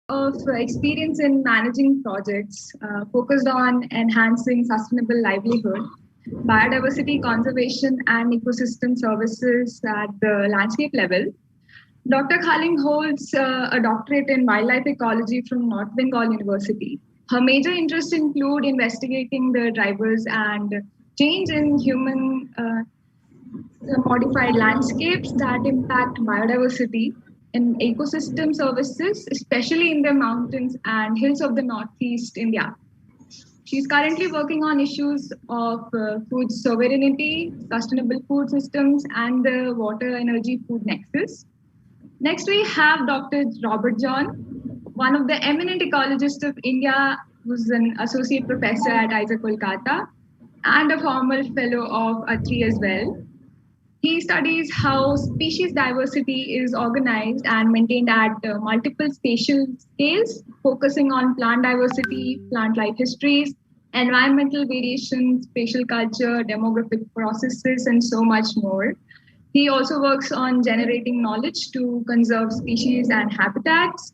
of experience in managing projects focused on enhancing sustainable livelihood, biodiversity conservation, and ecosystem services at the landscape level. Dr. Khaling holds a doctorate in wildlife ecology from North Bengal University. Her major interests include investigating the drivers and change in human modified landscapes that impact biodiversity in ecosystem services, especially in the mountains and hills of the Northeast India. She's currently working on issues of food sovereignty, sustainable food systems, and the water energy food nexus. Next, we have Dr. Robert John, one of the eminent ecologists of India, who's an associate professor at IISER Kolkata and a former fellow of ATRI as well. He studies how species diversity is organized and maintained at multiple spatial scales, focusing on plant diversity, plant life histories, environmental variation, spatial culture, demographic processes, and so much more. He also works on generating knowledge to conserve species and habitats.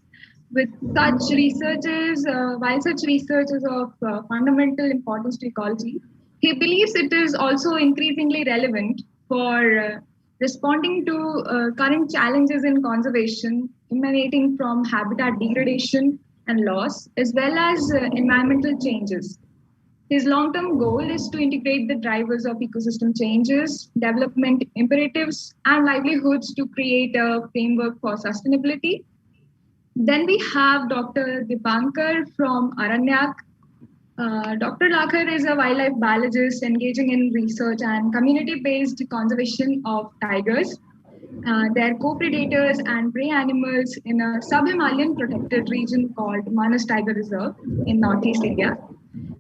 With such researches, while such research is of fundamental importance to ecology, he believes it is also increasingly relevant for responding to current challenges in conservation emanating from habitat degradation and loss, as well as environmental changes. His long-term goal is to integrate the drivers of ecosystem changes, development imperatives, and livelihoods to create a framework for sustainability. Then we have Dr. Dipankar from Aranyak. Dr. Lakhar is a wildlife biologist engaging in research and community-based conservation of tigers, their co-predators and prey animals in a sub-Himalayan protected region called Manas Tiger Reserve in Northeast India.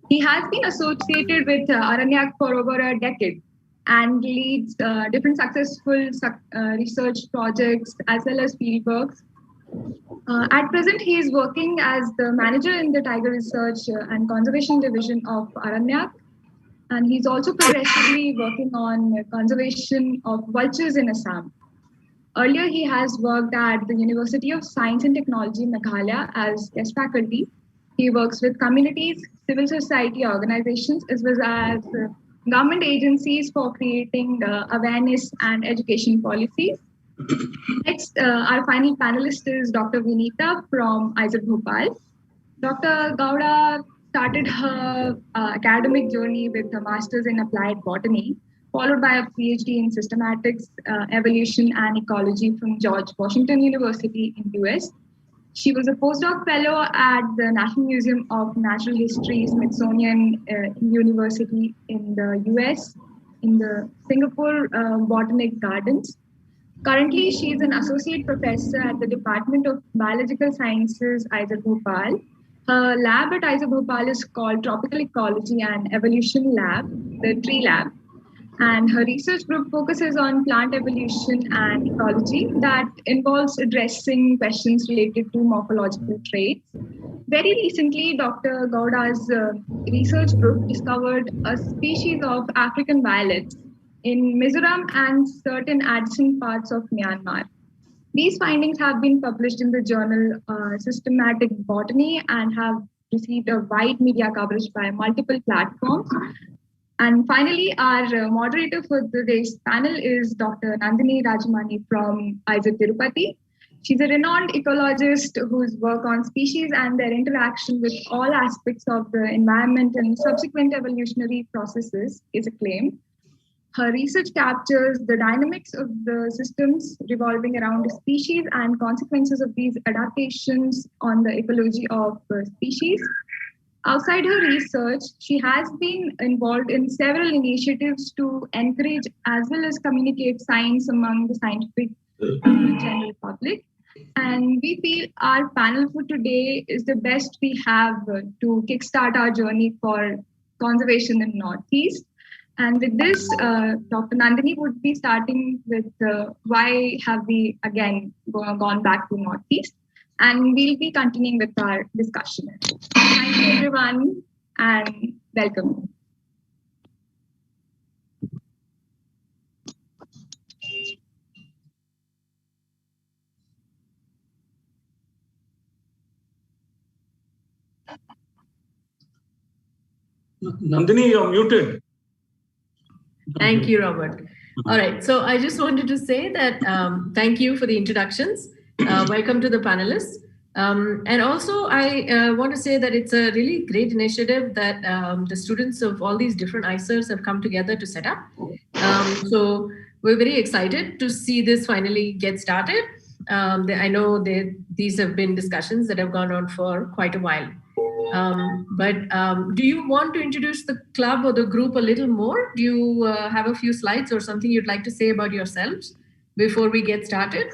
He has been associated with Aranyak for over a decade and leads different successful research projects as well as fieldworks. At present, he is working as the manager in the Tiger Research and Conservation Division of Aranyak, and he's also progressively working on conservation of vultures in Assam. Earlier, he has worked at the University of Science and Technology, Meghalaya, as guest faculty. He works with communities, civil society organizations, as well as government agencies for creating awareness and education policies. Next, our final panelist is Dr. Vinita from IISER Bhopal. Dr. Gowda started her academic journey with a master's in applied botany, followed by a PhD in systematics, evolution, and ecology from George Washington University in US. She was a postdoc fellow at the National Museum of Natural History, Smithsonian University in the US, in the Singapore Botanic Gardens. Currently, she is an associate professor at the Department of Biological Sciences, IISER Bhopal. Her lab at IISER Bhopal is called Tropical Ecology and Evolution Lab, the Tree Lab. And her research group focuses on plant evolution and ecology that involves addressing questions related to morphological traits. Very recently, Dr. Gowda's research group discovered a species of African violets in Mizoram and certain adjacent parts of Myanmar. These findings have been published in the journal Systematic Botany and have received a wide media coverage by multiple platforms. And finally, our moderator for today's panel is Dr. Nandini Rajamani from IISER Tirupati. She's a renowned ecologist whose work on species and their interaction with all aspects of the environment and subsequent evolutionary processes is acclaimed. Her research captures the dynamics of the systems revolving around a species and consequences of these adaptations on the ecology of species. Outside her research, she has been involved in several initiatives to encourage as well as communicate science among the scientific general public. And we feel our panel for today is the best we have to kickstart our journey for conservation in Northeast. And with this, Dr. Nandini would be starting with why have we again gone back to Northeast? And we'll be continuing with our discussion. Thank you, everyone, and welcome. Nandini, you're muted. Thank you, Robert. All right, so I just wanted to say that thank you for the introductions. Welcome to the panelists. And also, I want to say that it's a really great initiative that the students of all these different IISERs have come together to set up. So we're very excited to see this finally get started. I know these have been discussions that have gone on for quite a while. But do you want to introduce the club or the group a little more? Do you have a few slides or something you'd like to say about yourselves before we get started?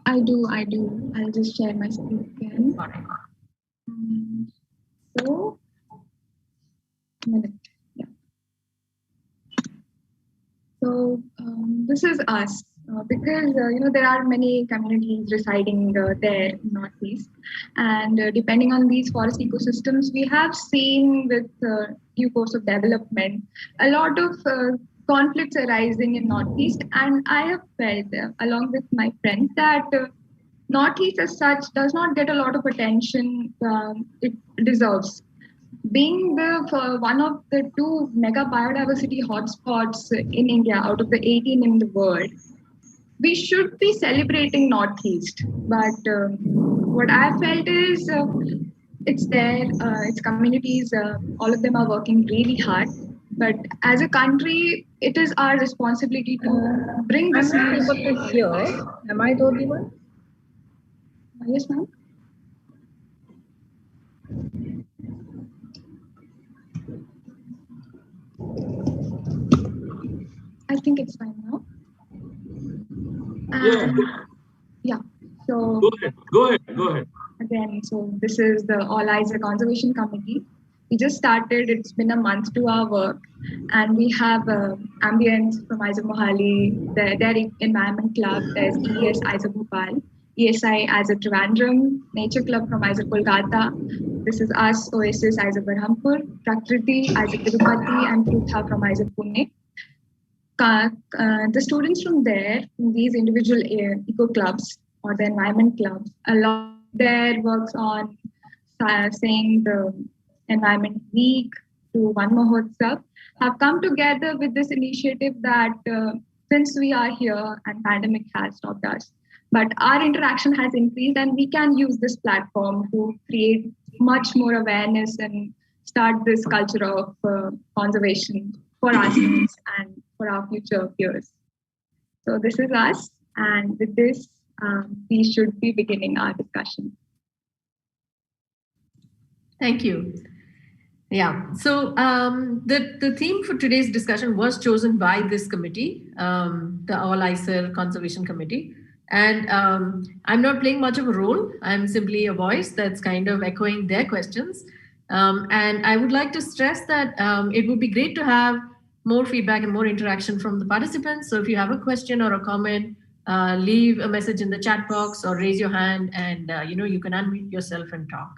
I do. I'll just share my screen again. All right. So, a minute. Yeah. So this is us because there are many communities residing there in Northeast, and depending on these forest ecosystems, we have seen with due course of development a lot of conflicts arising in Northeast, and I have felt along with my friends that Northeast as such does not get a lot of attention it deserves. Being one of the two mega biodiversity hotspots in India out of the 18 in the world, we should be celebrating Northeast. But what I felt is it's there, its communities, all of them are working really hard. But as a country, it is our responsibility to bring this. I'm not able to hear. Am I the only one? Yes, ma'am. I think it's fine now. Yeah. So Go ahead. Again, so this is the All-IISER Conservation Committee. We just started. It's been a month to our work, and we have Ambient from IISER Mohali, their Environment Club. There's IISER Bhopal, ISI-IISER Trivandrum, Nature Club from IISER Kolkata. This is us, Oasis IISER Berhampur, Prakriti IISER Tirupati, and Prutha from IISER Pune. The students from there, from these individual eco clubs or the environment clubs, a lot of their works on saying the Environment Week to one Mahotsav have come together with this initiative that since we are here and pandemic has stopped us, but our interaction has increased and we can use this platform to create much more awareness and start this culture of conservation for ourselves and for our future peers. So this is us, and with this, we should be beginning our discussion. Thank you. Yeah, so the theme for today's discussion was chosen by this committee, the All-IISER Conservation Committee. And I'm not playing much of a role. I'm simply a voice that's kind of echoing their questions. And I would like to stress that it would be great to have more feedback and more interaction from the participants. So if you have a question or a comment, leave a message in the chat box or raise your hand, and you can unmute yourself and talk.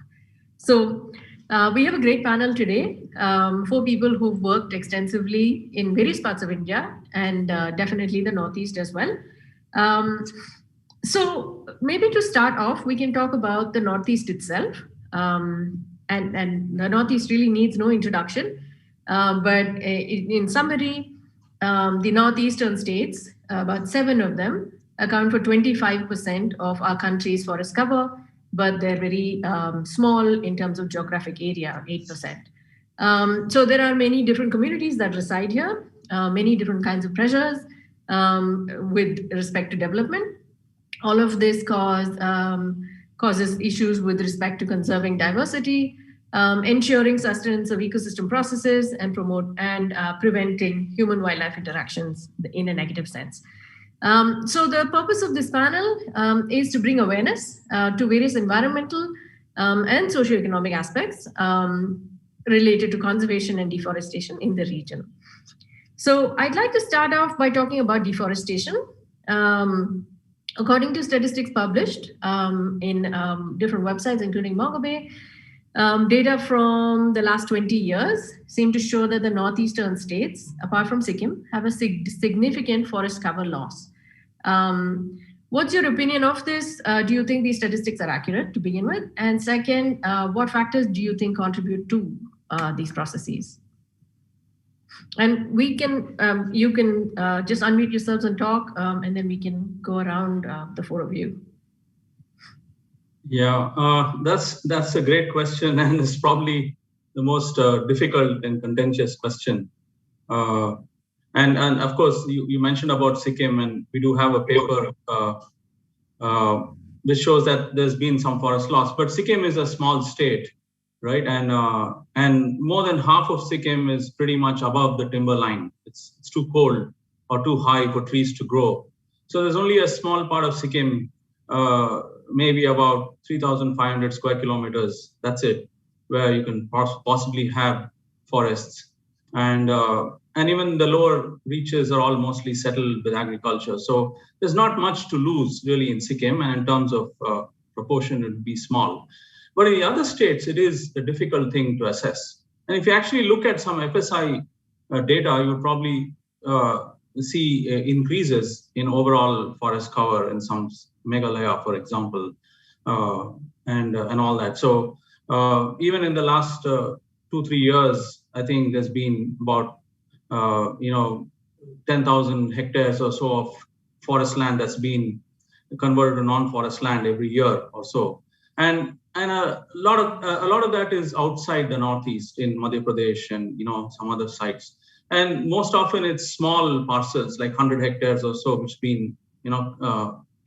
So we have a great panel today, 4 people who've worked extensively in various parts of India and definitely the Northeast as well. So maybe to start off, we can talk about the Northeast itself. And the Northeast really needs no introduction. But in summary, the Northeastern states, about 7 of them, account for 25% of our country's forest cover, but they're very small in terms of geographic area, 8%. So there are many different communities that reside here, many different kinds of pressures with respect to development. All of this causes issues with respect to conserving diversity, ensuring sustenance of ecosystem processes, and preventing human-wildlife interactions in a negative sense. So the purpose of this panel is to bring awareness to various environmental and socioeconomic aspects related to conservation and deforestation in the region. So I'd like to start off by talking about deforestation. According to statistics published in different websites, including Mogabay, data from the last 20 years seem to show that the northeastern states, apart from Sikkim, have a significant forest cover loss. What's your opinion of this? Do you think these statistics are accurate to begin with? And second, what factors do you think contribute to these processes? And we can, you can just unmute yourselves and talk, and then we can go around the four of you. Yeah, that's a great question, and it's probably the most difficult and contentious question. And of course, you mentioned about Sikkim, and we do have a paper which shows that there's been some forest loss. But Sikkim is a small state, right? And more than half of Sikkim is pretty much above the timber line. It's too cold or too high for trees to grow. So there's only a small part of Sikkim, maybe about 3,500 square kilometers. That's it, where you can possibly have forests. And even the lower reaches are all mostly settled with agriculture. So there's not much to lose really in Sikkim, and in terms of proportion, it would be small. But in the other states, it is a difficult thing to assess. And if you actually look at some FSI data, you would probably see increases in overall forest cover in some Meghalaya, for example, and all that. So even in the last 2-3 years, I think there's been about 10,000 hectares or so of forest land that's been converted to non-forest land every year or so, and a lot of that is outside the Northeast in Madhya Pradesh and some other sites, and most often it's small parcels like 100 hectares or so, which been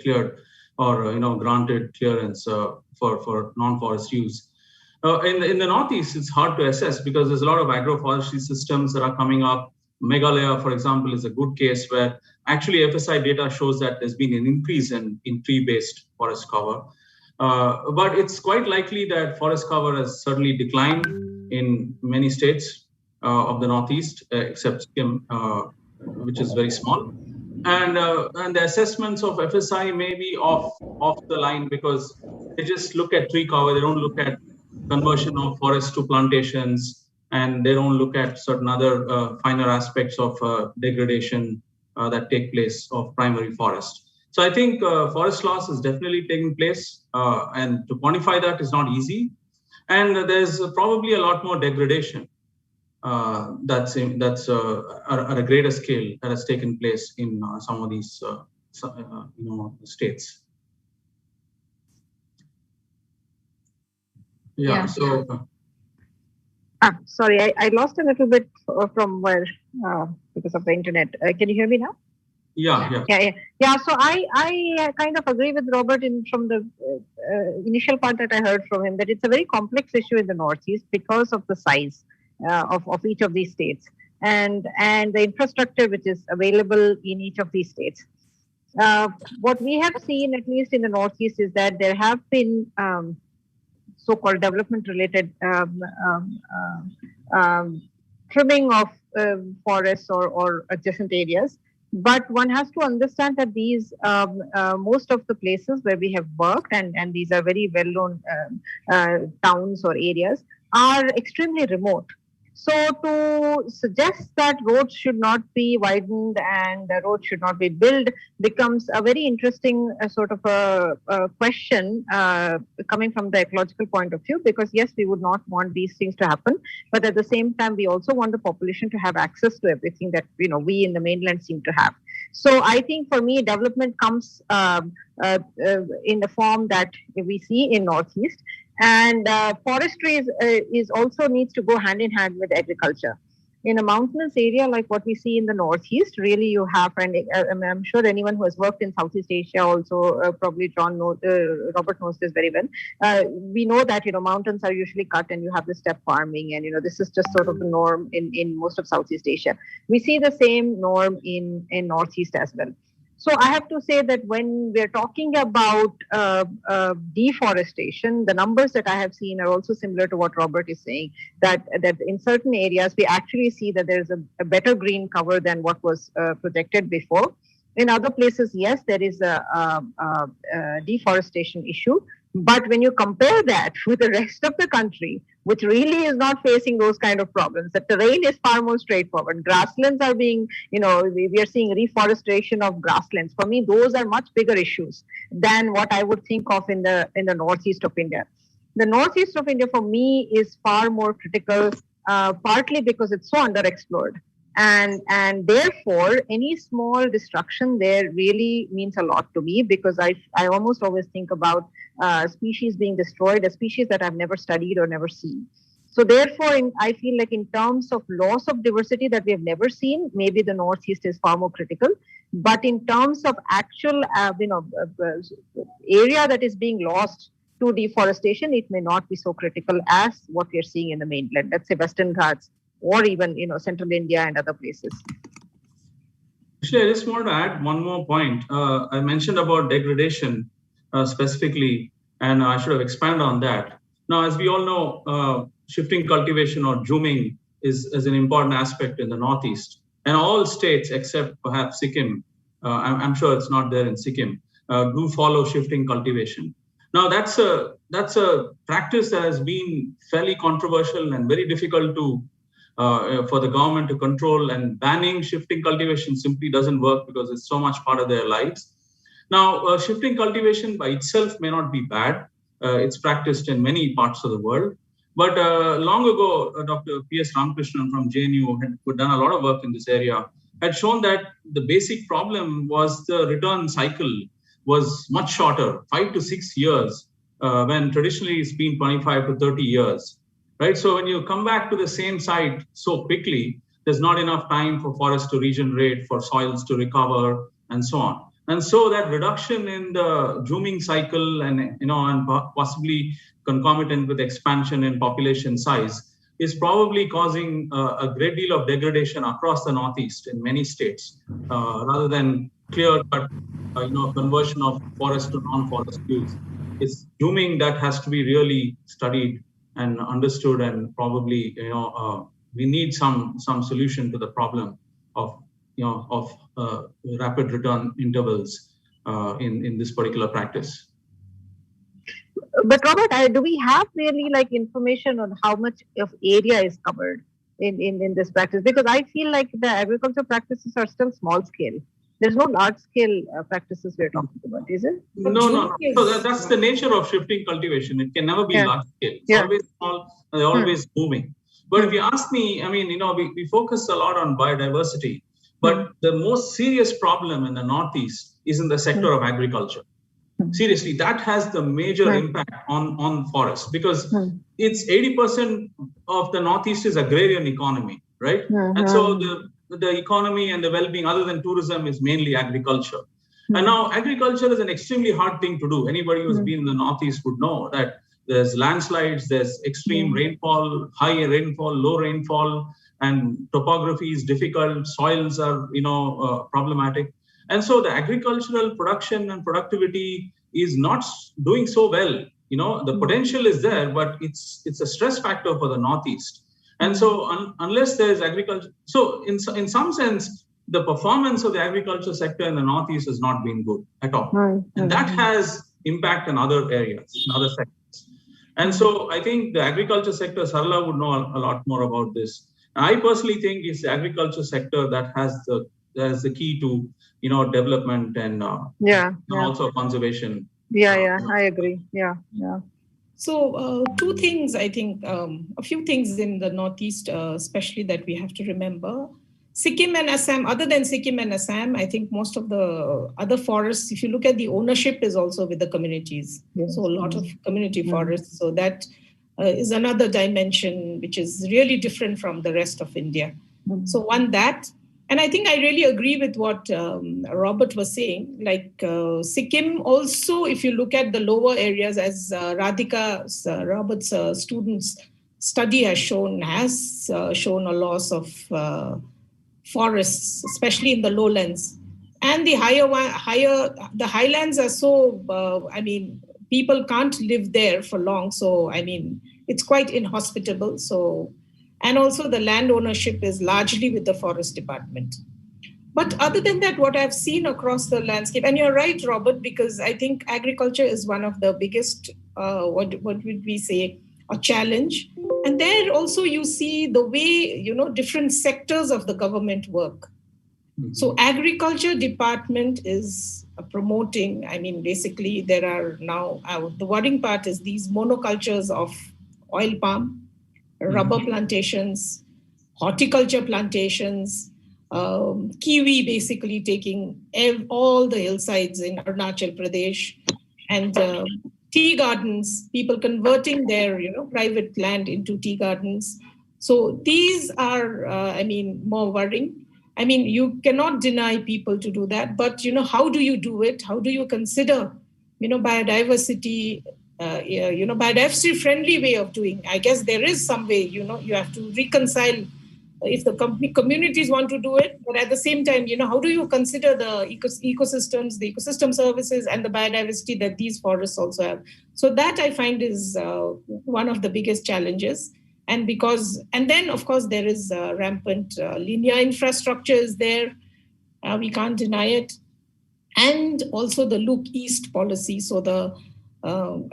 cleared or granted clearance for non-forest use. In the Northeast, it's hard to assess because there's a lot of agroforestry systems that are coming up. Meghalaya, for example, is a good case where actually FSI data shows that there's been an increase in tree-based forest cover. But it's quite likely that forest cover has certainly declined in many states of the Northeast, except Sikkim, which is very small. And the assessments of FSI may be off the line because they just look at tree cover. They don't look at conversion of forests to plantations, and they don't look at certain other finer aspects of degradation that take place of primary forest. So I think forest loss is definitely taking place, and to quantify that is not easy. And there's probably a lot more degradation that's at a greater scale that has taken place in some of these states. Yeah. So. Sorry, I lost a little bit from where because of the internet. Can you hear me now? Yeah. So I kind of agree with Robert from the initial part that I heard from him, that it's a very complex issue in the Northeast because of the size of each of these states and the infrastructure which is available in each of these states. What we have seen, at least in the Northeast, is that there have been so-called development-related trimming of forests or adjacent areas. But one has to understand that these, most of the places where we have worked, and these are very well-known towns or areas, are extremely remote. So to suggest that roads should not be widened and the roads should not be built becomes a very interesting sort of a question coming from the ecological point of view, because yes, we would not want these things to happen, but at the same time, we also want the population to have access to everything that we in the mainland seem to have. So I think for me, development comes in the form that we see in Northeast. And forestry is also needs to go hand in hand with agriculture. In a mountainous area like what we see in the Northeast, really you have, and I'm sure anyone who has worked in Southeast Asia also, probably Robert knows this very well. We know that, mountains are usually cut and you have the steppe farming, and, this is just sort of the norm in most of Southeast Asia. We see the same norm in Northeast as well. So I have to say that when we're talking about deforestation, the numbers that I have seen are also similar to what Robert is saying, that in certain areas, we actually see that there's a better green cover than what was projected before. In other places, yes, there is a deforestation issue. But when you compare that with the rest of the country, which really is not facing those kind of problems. The terrain is far more straightforward. Grasslands are being, we are seeing reforestation of grasslands. For me, those are much bigger issues than what I would think of in the northeast of India. The northeast of India for me is far more critical, partly because it's so underexplored. And therefore, any small destruction there really means a lot to me, because I almost always think about species being destroyed, a species that I've never studied or never seen. So therefore, I feel like in terms of loss of diversity that we have never seen, maybe the Northeast is far more critical. But in terms of actual, area that is being lost to deforestation, it may not be so critical as what we are seeing in the mainland, let's say Western Ghats, or even central India and other places. Actually, I just want to add one more point. I mentioned about degradation specifically, and I should have expanded on that. Now, as we all know, shifting cultivation or zooming is an important aspect in the Northeast. And all states except perhaps Sikkim, I'm sure it's not there in Sikkim, do follow shifting cultivation. Now, that's a practice that has been fairly controversial and very difficult to for the government to control, and banning shifting cultivation simply doesn't work because it's so much part of their lives. Now, shifting cultivation by itself may not be bad. It's practiced in many parts of the world. But long ago, Dr. P.S. Ramakrishnan from JNU had done a lot of work in this area, had shown that the basic problem was the return cycle was much shorter, 5 to 6 years, when traditionally it's been 25 to 30 years. Right? So when you come back to the same site so quickly, there's not enough time for forests to regenerate, for soils to recover, and so on. And so that reduction in the zooming cycle and possibly concomitant with expansion in population size is probably causing a great deal of degradation across the Northeast in many states, rather than clear-cut conversion of forest to non-forest use. It's zooming that has to be really studied and understood, and probably we need some solution to the problem of rapid return intervals in this particular practice. But Robert, do we have really information on how much of area is covered in this practice? Because I feel like the agriculture practices are still small scale. There's no large scale practices we're talking about, is it? No. So that's the nature of shifting cultivation. It can never be large scale. It's always small, always moving. But if you ask me, we focus a lot on biodiversity, but the most serious problem in the Northeast is in the sector of agriculture. Seriously, that has the major impact on forests, because it's 80% of the Northeast is agrarian economy, right? And so the economy and the well-being, other than tourism, is mainly agriculture. And now agriculture is an extremely hard thing to do. Anybody who's been in the Northeast would know that there's landslides, there's extreme rainfall, high rainfall, low rainfall, and topography is difficult, soils are problematic. And so the agricultural production and productivity is not doing so well. The potential is there, but it's a stress factor for the Northeast. And so unless there's agriculture, so in some sense, the performance of the agriculture sector in the Northeast has not been good at all. And that has impact in other areas, in other sectors. And so I think the agriculture sector, Sarla would know a lot more about this. I personally think it's the agriculture sector that has the key to development and also conservation. I agree. So two things, I think, a few things in the Northeast, especially that we have to remember. Sikkim and Assam, other than Sikkim and Assam, I think most of the other forests, if you look at the ownership, is also with the communities. So a lot of community forests. So that is another dimension which is really different from the rest of India. So one, that. And I think I really agree with what Robert was saying. Sikkim also, if you look at the lower areas, as Robert's students' study has shown a loss of forests, especially in the lowlands. And the the highlands are so, people can't live there for long. So, it's quite inhospitable. So, and also the land ownership is largely with the forest department. But other than that, what I've seen across the landscape, and you're right, Robert, because I think agriculture is one of the biggest, what would we say, a challenge. And there also you see the way, different sectors of the government work. So agriculture department is promoting, basically there are now, the worrying part is these monocultures of oil palm, rubber plantations, horticulture plantations, kiwi basically taking all the hillsides in Arunachal Pradesh, and tea gardens, people converting their private land into tea gardens. So these are, more worrying. You cannot deny people to do that, but how do you do it? How do you consider, biodiversity, biodiversity friendly way of doing? I guess there is some way, you have to reconcile if the communities want to do it, but at the same time, how do you consider the ecosystems, the ecosystem services, and the biodiversity that these forests also have? So that I find is one of the biggest challenges. And then of course there is rampant linear infrastructure is there. We can't deny it. And also the look east policy. So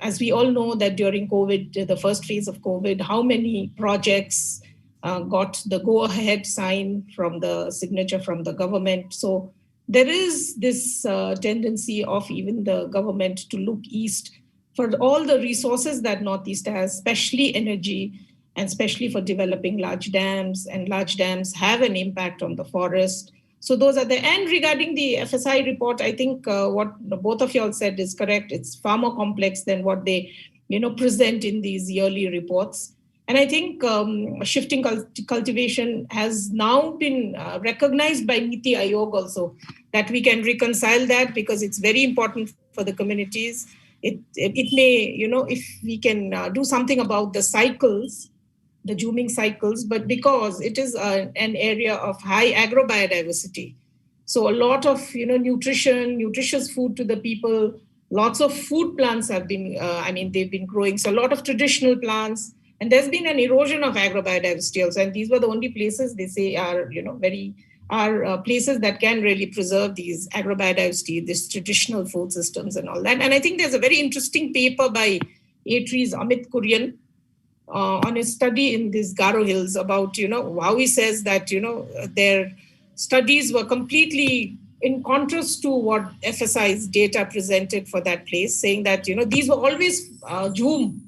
as we all know that during COVID, the first phase of COVID, how many projects got the go-ahead sign from the signature from the government. So there is this tendency of even the government to look east for all the resources that Northeast has, especially energy, and especially for developing large dams, and large dams have an impact on the forest. So those are and regarding the FSI report, I think what both of y'all said is correct. It's far more complex than what they, present in these yearly reports. And I think shifting cultivation has now been recognized by Niti Aayog also, that we can reconcile that because it's very important for the communities. It may, if we can do something about the cycles, the zooming cycles, but because it is an area of high agrobiodiversity. So a lot of, nutritious food to the people, lots of food plants have been, they've been growing. So a lot of traditional plants, and there's been an erosion of agrobiodiversity also. And these were the only places they say are, places that can really preserve these agrobiodiversity, these traditional food systems and all that. And I think there's a very interesting paper by A-Tree's Amit Kurian, on a study in these Garo Hills about, how he says that, their studies were completely in contrast to what FSI's data presented for that place, saying that, these were always zoom.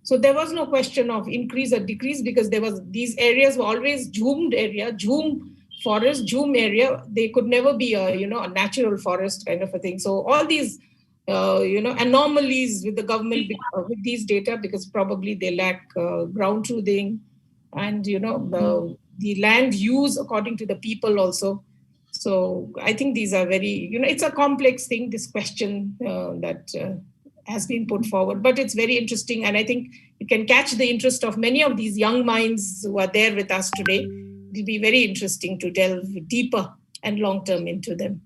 So there was no question of increase or decrease because these areas were always zoomed area, zoom forest, zoom area. They could never be a natural forest kind of a thing. So all these anomalies with the government with these data, because probably they lack ground truthing and, the land use according to the people also. So I think these are very, it's a complex thing, this question that has been put forward, but it's very interesting. And I think it can catch the interest of many of these young minds who are there with us today. It'll be very interesting to delve deeper and long-term into them.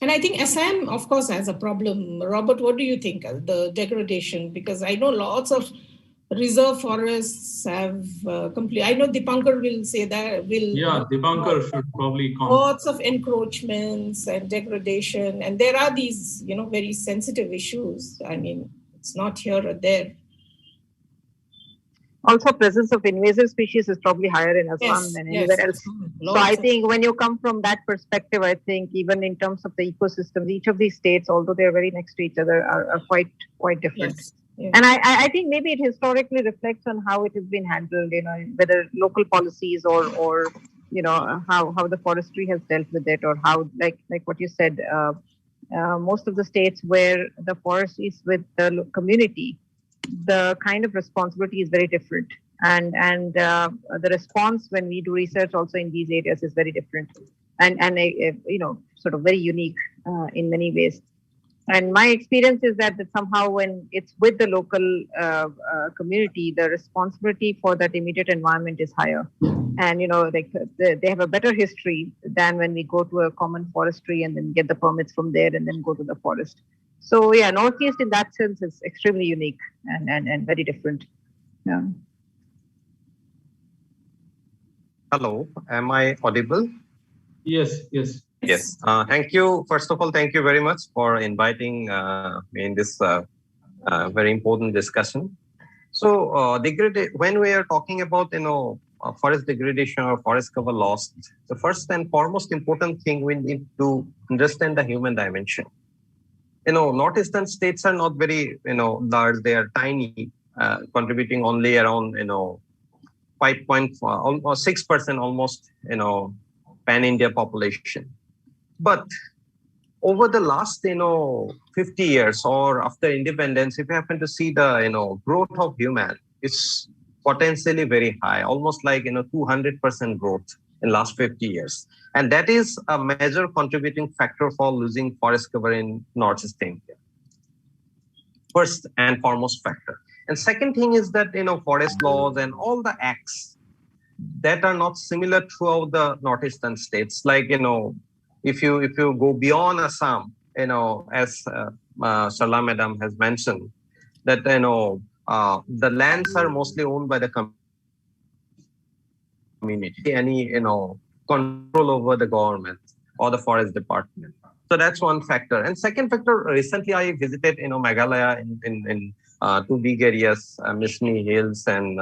And I think Assam, of course, has a problem. Robert, what do you think? The degradation, because I know lots of reserve forests have complete. I know Dipankar will say that. Dipankar should probably comment. Lots of encroachments and degradation. And there are these, very sensitive issues. It's not here or there. Also, presence of invasive species is probably higher in Assam than anywhere else. So I think when you come from that perspective, I think even in terms of the ecosystems, each of these states, although they're very next to each other, are quite different. Yes. Yeah. And I think maybe it historically reflects on how it has been handled, whether local policies or how the forestry has dealt with it, or how, like what you said, most of the states where the forest is with the community, the kind of responsibility is very different, and the response when we do research also in these areas is very different, and sort of very unique in many ways. And my experience is that somehow when it's with the local community, the responsibility for that immediate environment is higher, and they have a better history than when we go to a common forestry and then get the permits from there and then go to the forest. So yeah, Northeast in that sense is extremely unique and very different. Yeah. Hello, am I audible? Yes. Yes. Thank you. First of all, thank you very much for inviting me in this very important discussion. So, when we are talking about, forest degradation or forest cover loss, the first and foremost important thing we need to understand the human dimension. Northeastern states are not very, large. They are tiny, contributing only around, 5.4, almost 6% almost, pan-India population. But over the last, 50 years or after independence, if you happen to see the, growth of human, it's potentially very high, almost like, 200% growth in last 50 years. And that is a major contributing factor for losing forest cover in Northeast India. First and foremost factor. And second thing is that, forest laws and all the acts that are not similar throughout the Northeastern states, like, if you go beyond Assam, as Sharla Madam has mentioned, that the lands are mostly owned by the community. Any control over the government or the forest department. So that's one factor. And second factor, recently I visited Meghalaya in two big areas, Mishni Hills and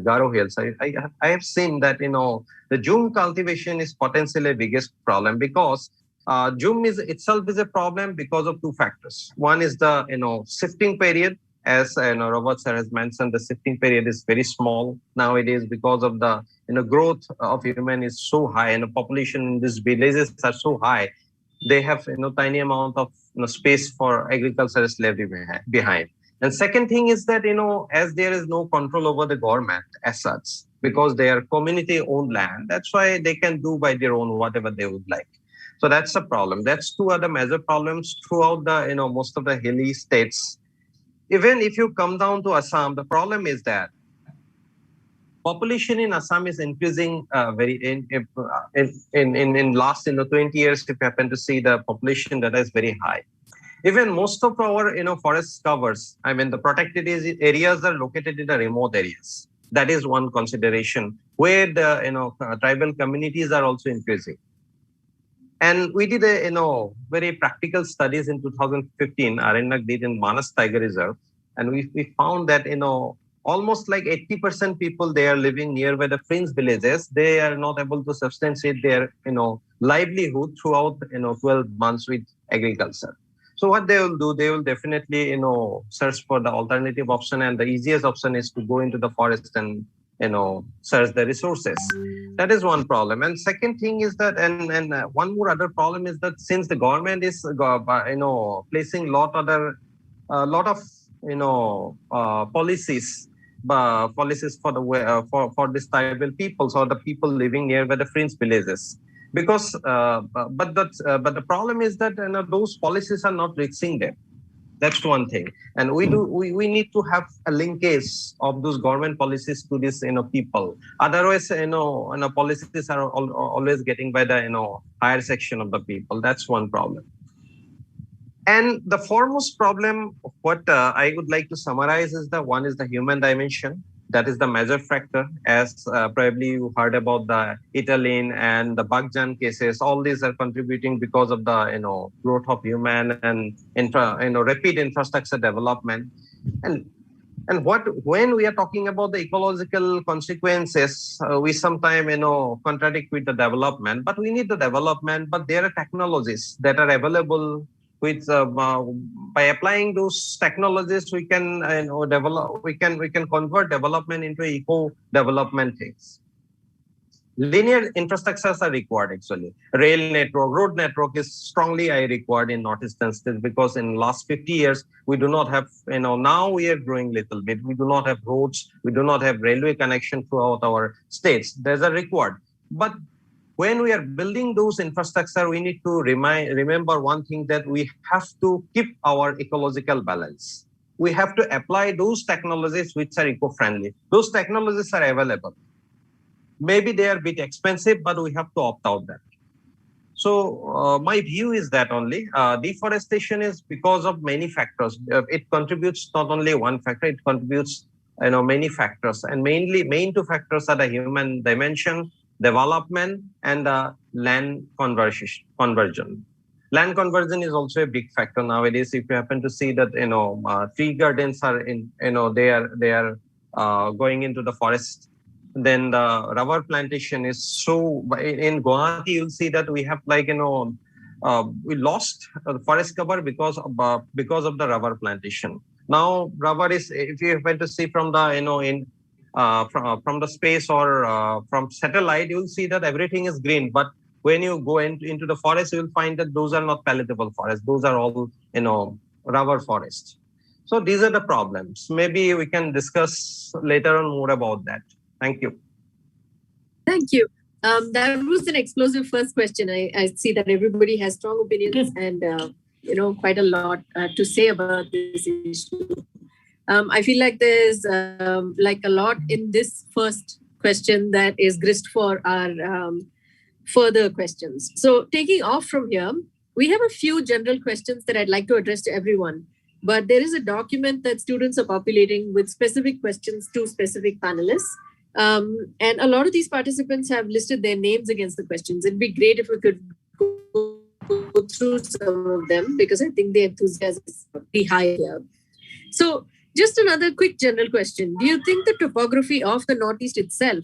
Garo Hills. I have seen that the Jhum cultivation is potentially the biggest problem, because Jhum itself is a problem because of two factors. One is the shifting period. As Robert sir has mentioned, the shifting period is very small nowadays because of the growth of human is so high, and the population in these villages are so high. They have tiny amount of space for agriculture is left behind. And second thing is that as there is no control over the government as such, because they are community-owned land, that's why they can do by their own whatever they would like. So that's a problem. That's two other major problems throughout the most of the hilly states. Even if you come down to Assam, the problem is that population in Assam is increasing very in last 20 years. If you happen to see the population data is very high. Even most of our forest covers, I mean the protected areas are located in the remote areas. That is one consideration where the tribal communities are also increasing. And we did a very practical studies in 2015. Aranyak did in Manas Tiger Reserve, and we found that almost like 80% people they are living near where the fringe villages. They are not able to substantiate their livelihood throughout 12 months with agriculture. So what they will do, they will definitely search for the alternative option, and the easiest option is to go into the forest and search the resources. That is one problem. And second thing is that, and one more other problem is that since the government is placing lot of policies for the for these tribal peoples or the people living near where the fringe villages. Because but the problem is that those policies are not reaching them. That's one thing, and we need to have a linkage of those government policies to this people. Otherwise, policies are always getting by the higher section of the people. That's one problem. And the foremost problem, what I would like to summarize is one is the human dimension. That is the major factor, as probably you heard about the Italian and the Bagjan cases. All these are contributing because of the growth of human and rapid infrastructure development. And when we are talking about the ecological consequences, we sometimes contradict with the development. But we need the development. But there are technologies that are available. With by applying those technologies, we can develop. We can convert development into eco development things. Linear infrastructures are required actually. Rail network, road network is strongly required in northeastern states, because in last 50 years we do not have now we are growing little bit. We do not have roads. We do not have railway connection throughout our states. There's a required, but when we are building those infrastructure, we need to remember one thing, that we have to keep our ecological balance. We have to apply those technologies which are eco-friendly. Those technologies are available. Maybe they are a bit expensive, but we have to opt out that. So my view is that only deforestation is because of many factors. It contributes not only one factor, it contributes many factors, and main two factors are the human dimension, development, and land conversion. Land conversion is also a big factor nowadays. If you happen to see that, tree gardens are they are going into the forest, then the rubber plantation is so. In Guwahati, you'll see that we have we lost forest cover because of the rubber plantation. Now rubber is, if you happen to see from the from the space or from satellite, you'll see that everything is green, but when you go into the forest, you will find that those are not palatable forests. Those are all, rubber forests. So these are the problems. Maybe we can discuss later on more about that. Thank you. Thank you. That was an explosive first question. I see that everybody has strong opinions and, quite a lot to say about this issue. I feel like there's a lot in this first question that is grist for our further questions. So taking off from here, we have a few general questions that I'd like to address to everyone, but there is a document that students are populating with specific questions to specific panelists. And a lot of these participants have listed their names against the questions. It'd be great if we could go through some of them, because I think the enthusiasm is pretty high here. So just another quick general question. Do you think the topography of the Northeast itself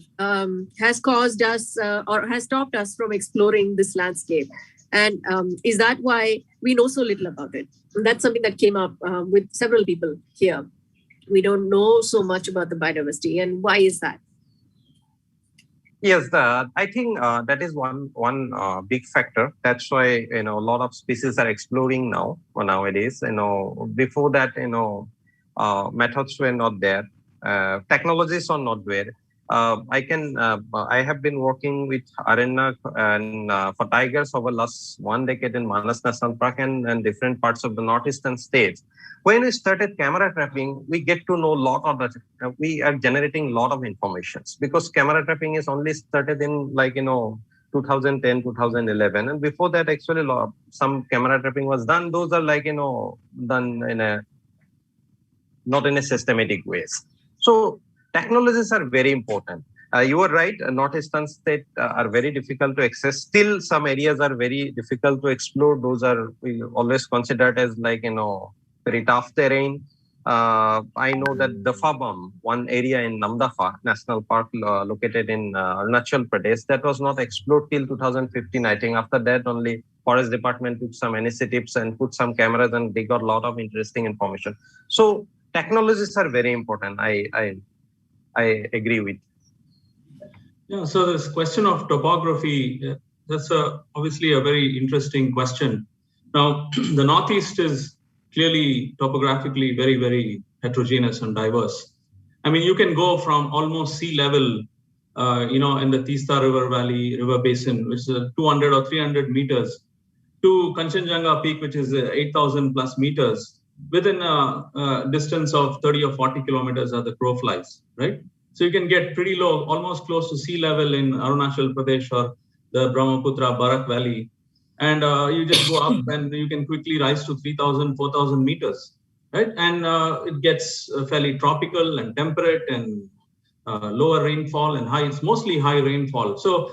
has caused us or has stopped us from exploring this landscape? And is that why we know so little about it? And that's something that came up with several people here. We don't know so much about the biodiversity. And why is that? Yes, I think that is one big factor. That's why, a lot of species are exploring nowadays. Before that, methods were not there, technologies are not there. I have been working with Aranya and for tigers over last 1 decade in Manas National Park and different parts of the northeastern states. When we started camera trapping, we get to know a lot of that. We are generating a lot of information, because camera trapping is only started in 2010, 2011, and before that actually some camera trapping was done. Those are done in not in a systematic ways. So technologies are very important. You are right. Northeastern states are very difficult to access. Still, some areas are very difficult to explore. Those are always considered as very tough terrain. I know that the Fabam, one area in Namdapha National Park located in Arunachal Pradesh, that was not explored till 2015. I think after that only Forest Department took some initiatives and put some cameras, and they got a lot of interesting information. So technologies are very important. I agree with. Yeah, so this question of topography, that's obviously a very interesting question. Now, the Northeast is clearly topographically very, very heterogeneous and diverse. I mean, you can go from almost sea level, in the Teesta River Valley, river basin, which is 200 or 300 meters, to Kanchenjunga Peak, which is 8,000 plus meters, within a distance of 30 or 40 kilometers as the crow flies, right? So you can get pretty low, almost close to sea level in Arunachal Pradesh or the Brahmaputra Barak Valley. And you just go up and you can quickly rise to 3,000, 4,000 meters, right? And it gets fairly tropical and temperate and lower rainfall and it's mostly high rainfall. So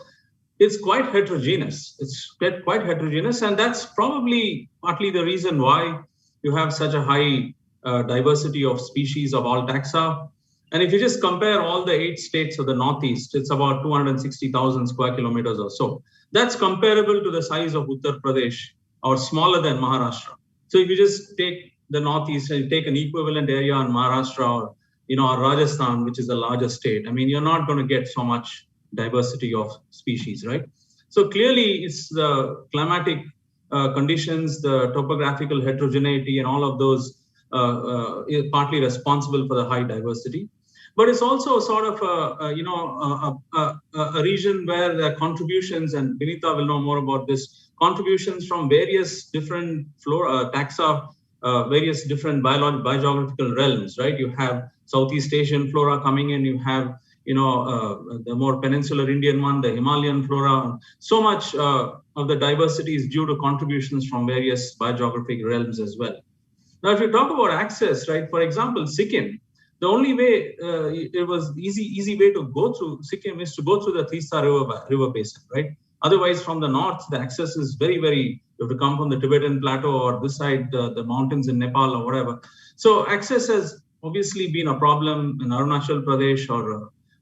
it's quite heterogeneous. It's quite heterogeneous. And that's probably partly the reason why you have such a high diversity of species of all taxa. And if you just compare all the 8 states of the Northeast, it's about 260,000 square kilometers or so. That's comparable to the size of Uttar Pradesh or smaller than Maharashtra. So if you just take the Northeast and you take an equivalent area in Maharashtra or, or Rajasthan, which is the largest state, I mean, you're not going to get so much diversity of species, right? So clearly it's the climatic conditions, the topographical heterogeneity and all of those is partly responsible for the high diversity. But it's also sort of a region where the contributions, and Vinita will know more about this, contributions from various different flora, taxa, various different biogeographical realms, right? You have Southeast Asian flora coming in, you have, the more peninsular Indian one, the Himalayan flora. So much of the diversity is due to contributions from various biogeographic realms as well. Now, if you talk about access, right, for example, Sikkim, the only way it was easy way to go through Sikkim is to go through the Teesta River basin, right? Otherwise, from the north, the access is very, very, you have to come from the Tibetan plateau or this side, the mountains in Nepal or whatever. So access has obviously been a problem in Arunachal Pradesh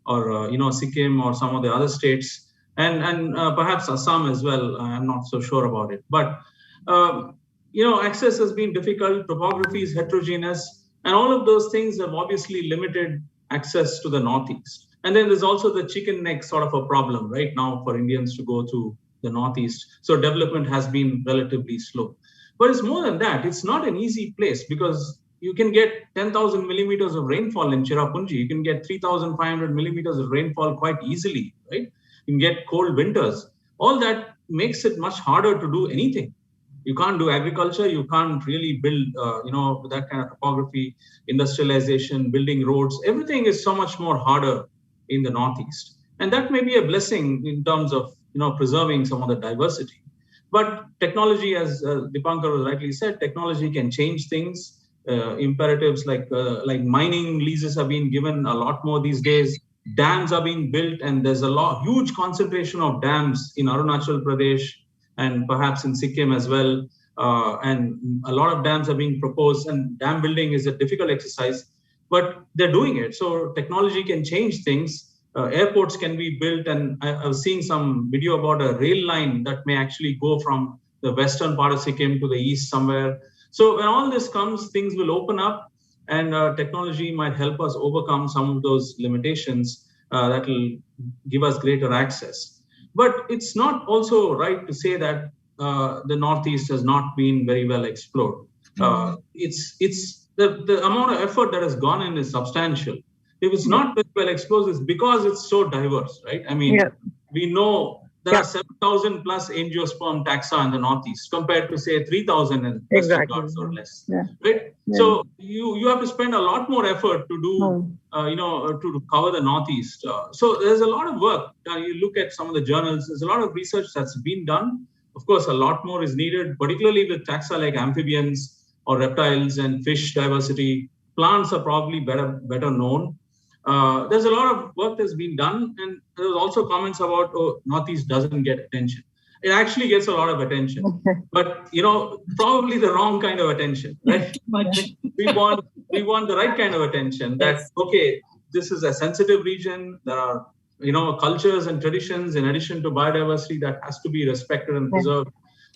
or Sikkim or some of the other states, and perhaps Assam as well. I'm not so sure about it. But, access has been difficult, topography is heterogeneous, and all of those things have obviously limited access to the Northeast. And then there's also the chicken neck sort of a problem right now for Indians to go to the Northeast. So development has been relatively slow. But it's more than that. It's not an easy place because you can get 10,000 millimeters of rainfall in Cherrapunji. You can get 3,500 millimeters of rainfall quite easily, right? You can get cold winters. All that makes it much harder to do anything. You can't do agriculture. You can't really build, that kind of topography, industrialization, building roads. Everything is so much more harder in the Northeast. And that may be a blessing in terms of, preserving some of the diversity. But technology, as Dipankar rightly said, technology can change things. Imperatives like mining leases have been given a lot more these days. Dams are being built, and there's huge concentration of dams in Arunachal Pradesh and perhaps in Sikkim as well. And a lot of dams are being proposed, and dam building is a difficult exercise, but they're doing it. So technology can change things. Airports can be built, and I was seeing some video about a rail line that may actually go from the western part of Sikkim to the east somewhere. So when all this comes, things will open up, and technology might help us overcome some of those limitations that will give us greater access. But it's not also right to say that the Northeast has not been very well explored. It's the amount of effort that has gone in is substantial. If it's not very well explored, it's because it's so diverse, right? I mean, we know there are 7,000 plus angiosperm taxa in the Northeast compared to say 3,000 in Western Ghats or less, right? So you have to spend a lot more effort to do, to cover the Northeast. So there's a lot of work. You look at some of the journals, there's a lot of research that's been done. Of course, a lot more is needed, particularly with taxa like amphibians or reptiles and fish diversity. Plants are probably better known. There's a lot of work that's been done, and there's also comments about, Northeast doesn't get attention. It actually gets a lot of attention, but probably the wrong kind of attention, right? Too much. we want the right kind of attention. That okay, this is a sensitive region. There are cultures and traditions in addition to biodiversity that has to be respected and preserved.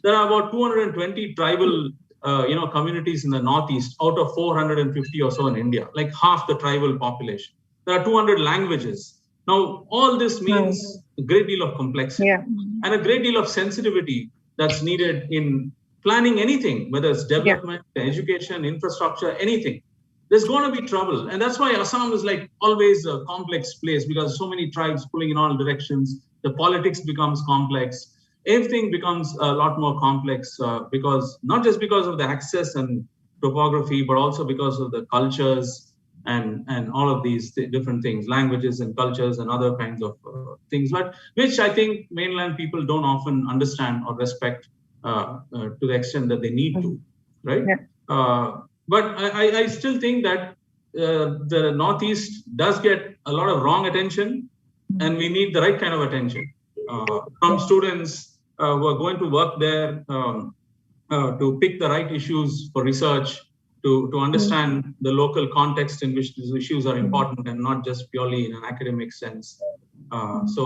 There are about 220 tribal communities in the Northeast out of 450 or so in India, like half the tribal population. There are 200 languages. Now, all this means a great deal of complexity and a great deal of sensitivity that's needed in planning anything, whether it's development, education, infrastructure, anything. There's going to be trouble. And that's why Assam is like always a complex place, because so many tribes pulling in all directions. The politics becomes complex. Everything becomes a lot more complex because not just because of the access and topography, but also because of the cultures and all of these different things, languages and cultures and other kinds of things, but which I think mainland people don't often understand or respect to the extent that they need to, right? But I still think that the Northeast does get a lot of wrong attention, and we need the right kind of attention from students who are going to work there to pick the right issues for research, to understand the local context in which these issues are important and not just purely in an academic sense. I just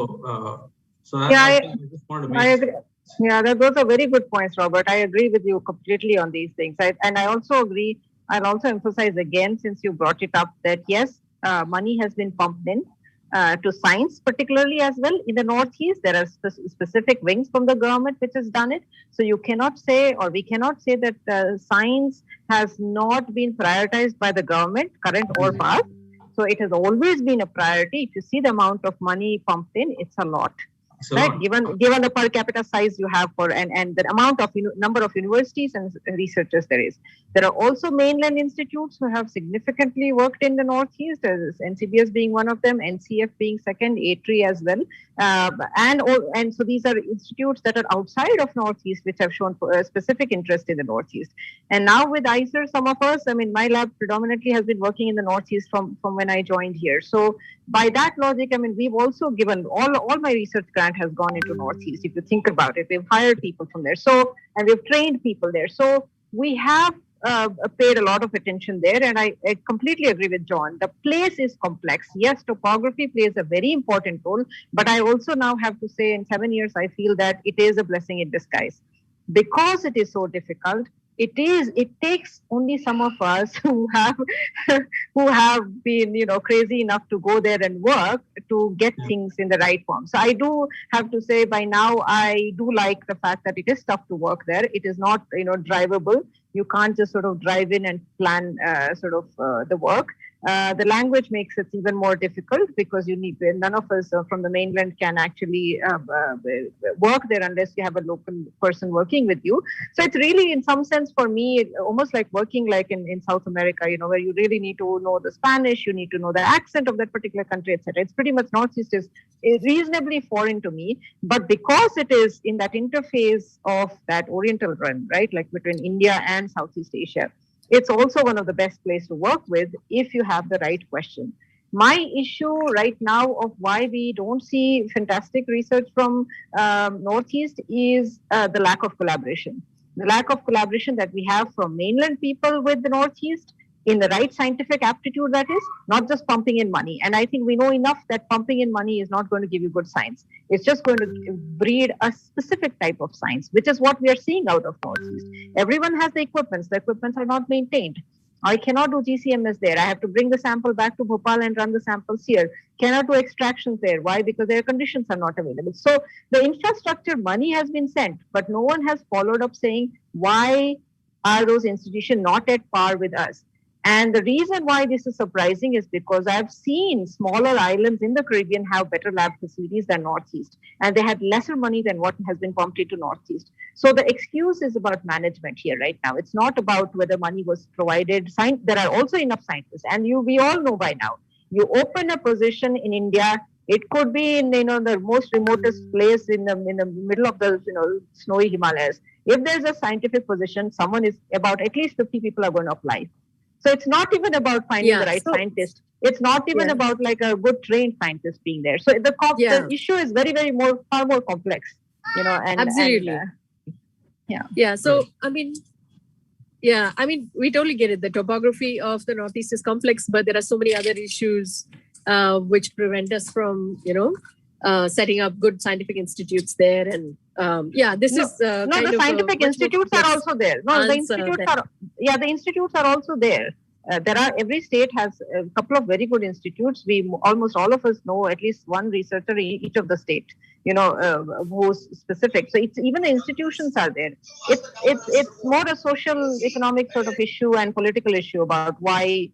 wanted to make agree. Those are very good points, Robert. I agree with you completely on these things. I also agree. I'll also emphasize again, since you brought it up, that yes, money has been pumped in to science, particularly as well. In the Northeast, there are specific wings from the government which has done it. So you cannot say, or we cannot say that science has not been prioritized by the government, current or past. So it has always been a priority. If you see the amount of money pumped in, it's a lot. Right, given the per capita size you have and the amount of number of universities and researchers there is. There are also mainland institutes who have significantly worked in the Northeast, as NCBS being one of them, NCF being second, ATRI as well, and so these are institutes that are outside of Northeast which have shown specific interest in the Northeast. And now with IISER, some of us, my lab predominantly has been working in the Northeast from when I joined here. So by that logic, we've also given all my research grant that has gone into Northeast. If you think about it, we've hired people from there. So, and we've trained people there. So we have paid a lot of attention there. And I completely agree with John. The place is complex. Yes, topography plays a very important role. But I also now have to say in 7 years, I feel that it is a blessing in disguise. Because it is so difficult, it takes only some of us who have been crazy enough to go there and work to get things in the right form. So I do have to say by now I do like the fact that it is tough to work there. It is not drivable. You can't just sort of drive in and plan the work. The language makes it even more difficult because none of us from the mainland can actually work there unless you have a local person working with you. So it's really, in some sense, for me, almost like working like in South America, where you really need to know the Spanish, you need to know the accent of that particular country, etc. It's pretty much Northeast is reasonably foreign to me, but because it is in that interface of that Oriental Rim, right, like between India and Southeast Asia, it's also one of the best places to work with if you have the right question. My issue right now of why we don't see fantastic research from Northeast is the lack of collaboration. The lack of collaboration that we have from mainland people with the Northeast in the right scientific aptitude, that is, not just pumping in money. And I think we know enough that pumping in money is not going to give you good science. It's just going to breed a specific type of science, which is what we are seeing out of Northeast. Everyone has the equipments. The equipments are not maintained. I cannot do GCMS there. I have to bring the sample back to Bhopal and run the samples here. Cannot do extractions there. Why? Because their conditions are not available. So the infrastructure money has been sent, but no one has followed up saying, why are those institutions not at par with us? And the reason why this is surprising is because I've seen smaller islands in the Caribbean have better lab facilities than Northeast, and they had lesser money than what has been pumped into Northeast. So the excuse is about management here right now. It's not about whether money was provided. There are also enough scientists, and we all know by now. You open a position in India, it could be in the most remotest place in the middle of the snowy Himalayas. If there's a scientific position, about at least 50 people are going to apply. So it's not even about finding the right scientist. It's not even about like a good trained scientist being there. So the issue is very, very far more complex, Absolutely. So, we totally get it. The topography of the Northeast is complex, but there are so many other issues which prevent us from, setting up good scientific institutes there. And the scientific institutes are also there. The institutes are also there. Every state has a couple of very good institutes. Almost all of us know at least one researcher in each of the states, who's specific. So even the institutions are there. It's more a social economic sort of issue and political issue about why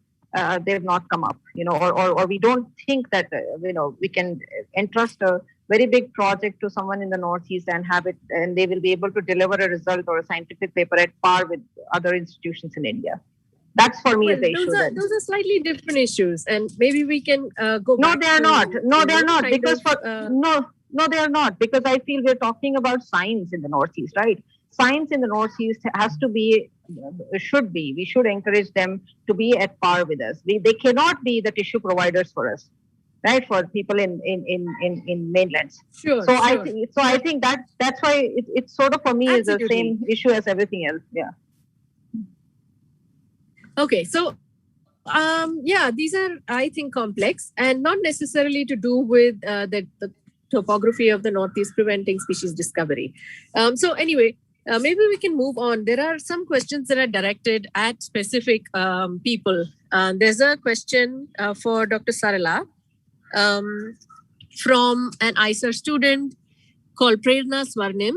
they've not come up, or we don't think that, we can entrust a very big project to someone in the Northeast and have it, and they will be able to deliver a result or a scientific paper at par with other institutions in India. That's for me is the issue. Those are slightly different issues, and maybe we can go back. No, they are not. No, they are not. Because no, they are not. Because I feel we're talking about science in the Northeast, right? Science in the Northeast we should encourage them to be at par with us. They cannot be the tissue providers for us, right? For people in mainlands. Sure. I think that's why it's sort of for me is the same issue as everything else. Yeah. Okay, so these are, I think, complex and not necessarily to do with the topography of the Northeast preventing species discovery. So anyway, maybe we can move on. There are some questions that are directed at specific people. There's a question for Dr. Sarala from an IISER student called Prerna Swarnim.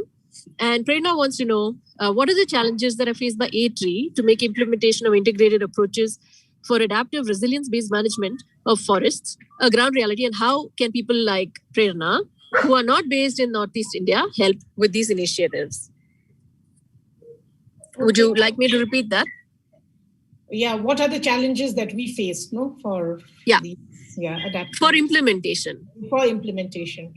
And Prerna wants to know, what are the challenges that are faced by A-Tree to make implementation of integrated approaches for adaptive resilience-based management of forests a ground reality, and how can people like Prerna, who are not based in Northeast India, help with these initiatives? Would you like me to repeat that? Yeah, what are the challenges that we face for adaptation? For implementation. For implementation.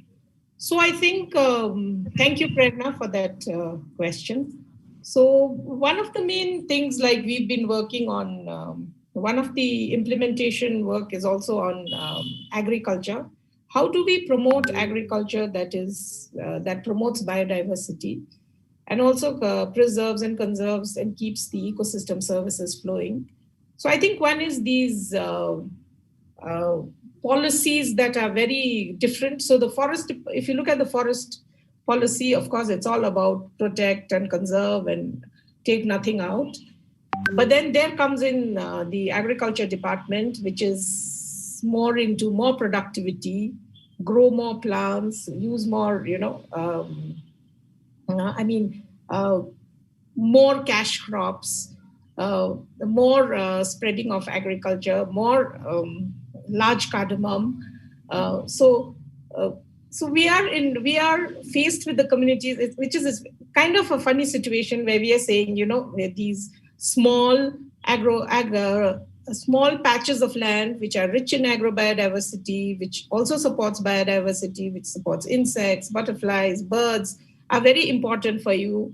So I think, thank you, Prerna, for that question. So one of the main things, like we've been working on, one of the implementation work is also on agriculture. how do we promote agriculture that promotes biodiversity and also preserves and conserves and keeps the ecosystem services flowing? So I think one is these policies that are very different. So the forest, if you look at the forest policy, of course, it's all about protect and conserve and take nothing out. But then there comes in the agriculture department, which is more into more productivity, grow more plants, use more, more cash crops, more spreading of agriculture, more large cardamom. So we are faced with the communities, which is kind of a funny situation where we are saying, with these small small patches of land which are rich in agrobiodiversity, which also supports biodiversity, which supports insects, butterflies, birds, are very important for you.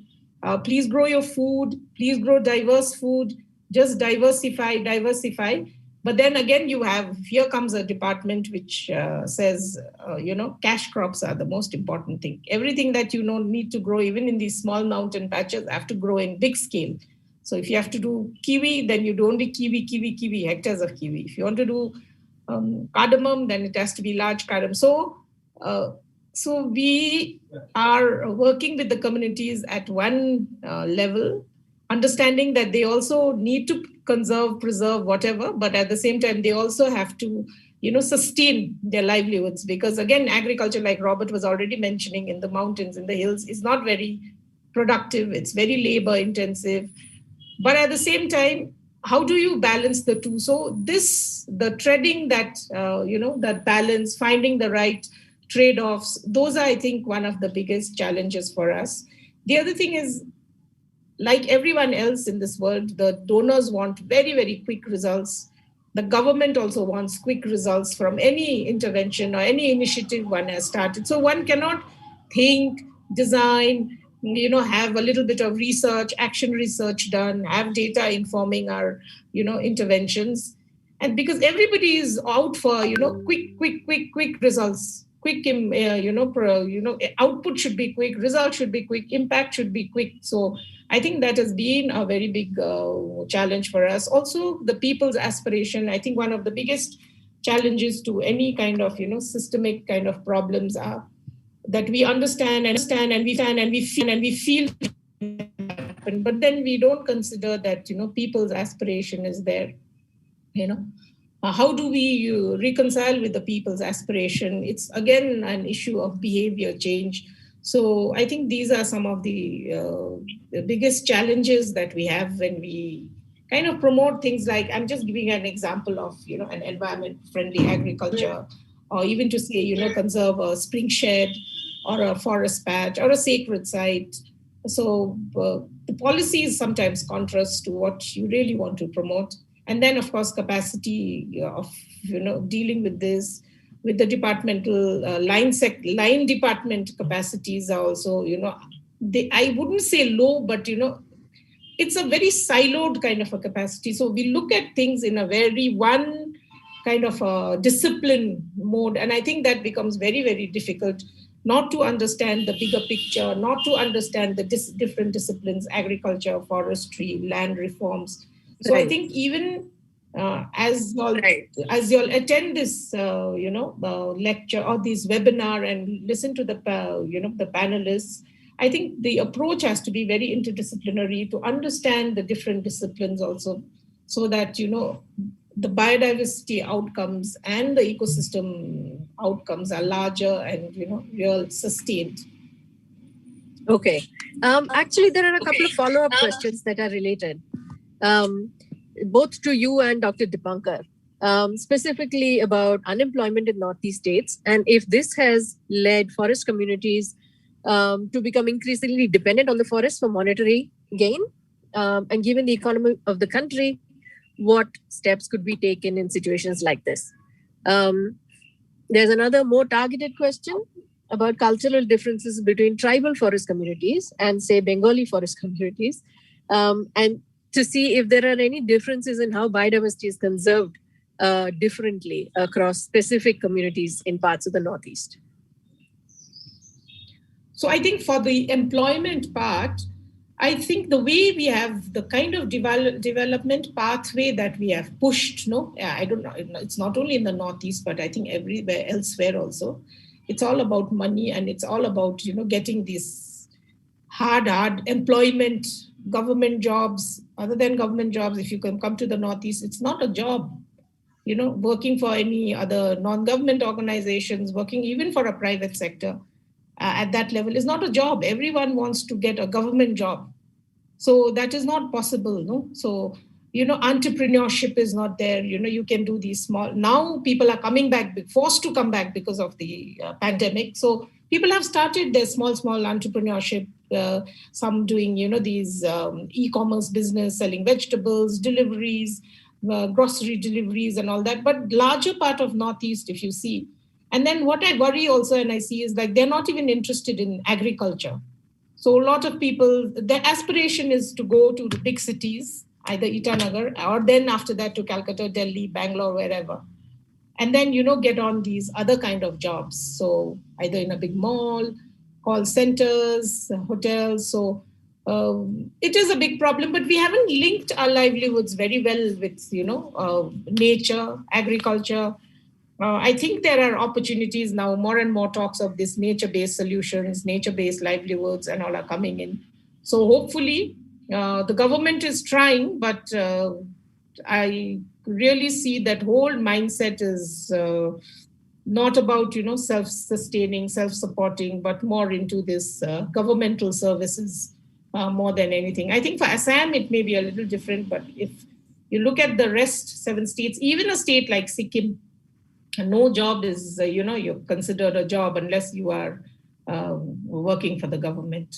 Please grow your food. Please grow diverse food. Just diversify. But then again, here comes a department which says, cash crops are the most important thing. Everything that you need to grow, even in these small mountain patches, have to grow in big scale. So if you have to do kiwi, then you do only kiwi, hectares of kiwi. If you want to do cardamom, then it has to be large cardamom. So we are working with the communities at one level, understanding that they also need to conserve, preserve, whatever, but at the same time, they also have to, sustain their livelihoods. Because again, agriculture, like Robert was already mentioning, in the mountains, in the hills, is not very productive. It's very labor intensive. But at the same time, how do you balance the two? So the treading that, that balance, finding the right trade-offs, those are, I think, one of the biggest challenges for us. The other thing is, like everyone else in this world, the donors want very, very quick results. The government also wants quick results from any intervention or any initiative one has started. So one cannot think, design, have a little bit of research, action research done, have data informing our, interventions. And because everybody is out for, quick results, quick, output should be quick, result should be quick, impact should be quick. So I think that has been a very big challenge for us. Also, the people's aspiration. I think one of the biggest challenges to any kind of, systemic kind of problems are that we understand and we feel, but then we don't consider that, people's aspiration is there. How do we reconcile with the people's aspiration? It's again an issue of behavior change. So I think these are some of the biggest challenges that we have when we kind of promote things like, I'm just giving an example of, an environment-friendly agriculture, or even to say, conserve a spring shed or a forest patch or a sacred site. So the policies sometimes contrast to what you really want to promote. And then, of course, capacity of, dealing with this, with the departmental line department capacities are also, I wouldn't say low, but, it's a very siloed kind of a capacity. So we look at things in a very one kind of a discipline mode. And I think that becomes very, very difficult not to understand the bigger picture, not to understand the different disciplines, agriculture, forestry, land reforms. So I think even as you'll attend this, lecture or this webinar and listen to the, the panelists, I think the approach has to be very interdisciplinary to understand the different disciplines also, so that, the biodiversity outcomes and the ecosystem outcomes are larger and, real sustained. Okay. Actually, there are a couple of follow-up questions that are related, both to you and Dr. Dipankar, specifically about unemployment in Northeast states, and if this has led forest communities to become increasingly dependent on the forest for monetary gain, and given the economy of the country, what steps could be taken in situations like this? There's another more targeted question about cultural differences between tribal forest communities and, say, Bengali forest communities, and to see if there are any differences in how biodiversity is conserved differently across specific communities in parts of the Northeast? So I think for the employment part, I think the way we have the kind of development pathway that we have pushed, I don't know, it's not only in the Northeast, but I think everywhere elsewhere also. It's all about money, and it's all about, getting these hard employment, government jobs. Other than government jobs, if you can come to the Northeast, it's not a job. Working for any other non-government organizations, working even for a private sector at that level is not a job. Everyone wants to get a government job. So that is not possible, no? So, entrepreneurship is not there. You can do these small, now people are coming back, forced to come back because of the pandemic. So people have started their small entrepreneurship, some doing, these e-commerce business, selling vegetables, deliveries, grocery deliveries and all that. But larger part of Northeast, if you see, and then what I worry also and I see is like they're not even interested in agriculture. So a lot of people, their aspiration is to go to the big cities, either Itanagar or then after that to Calcutta, Delhi, Bangalore, wherever. And then, get on these other kind of jobs. So either in a big mall, call centers, hotels. So it is a big problem, but we haven't linked our livelihoods very well with, nature, agriculture. I think there are opportunities now, more and more talks of this nature-based solutions, nature-based livelihoods and all are coming in. So hopefully the government is trying, but I really see that whole mindset is not about, self-sustaining, self-supporting, but more into this governmental services more than anything. I think for Assam, it may be a little different, but if you look at the rest 7 states, even a state like Sikkim, no job is, you're considered a job unless you are working for the government.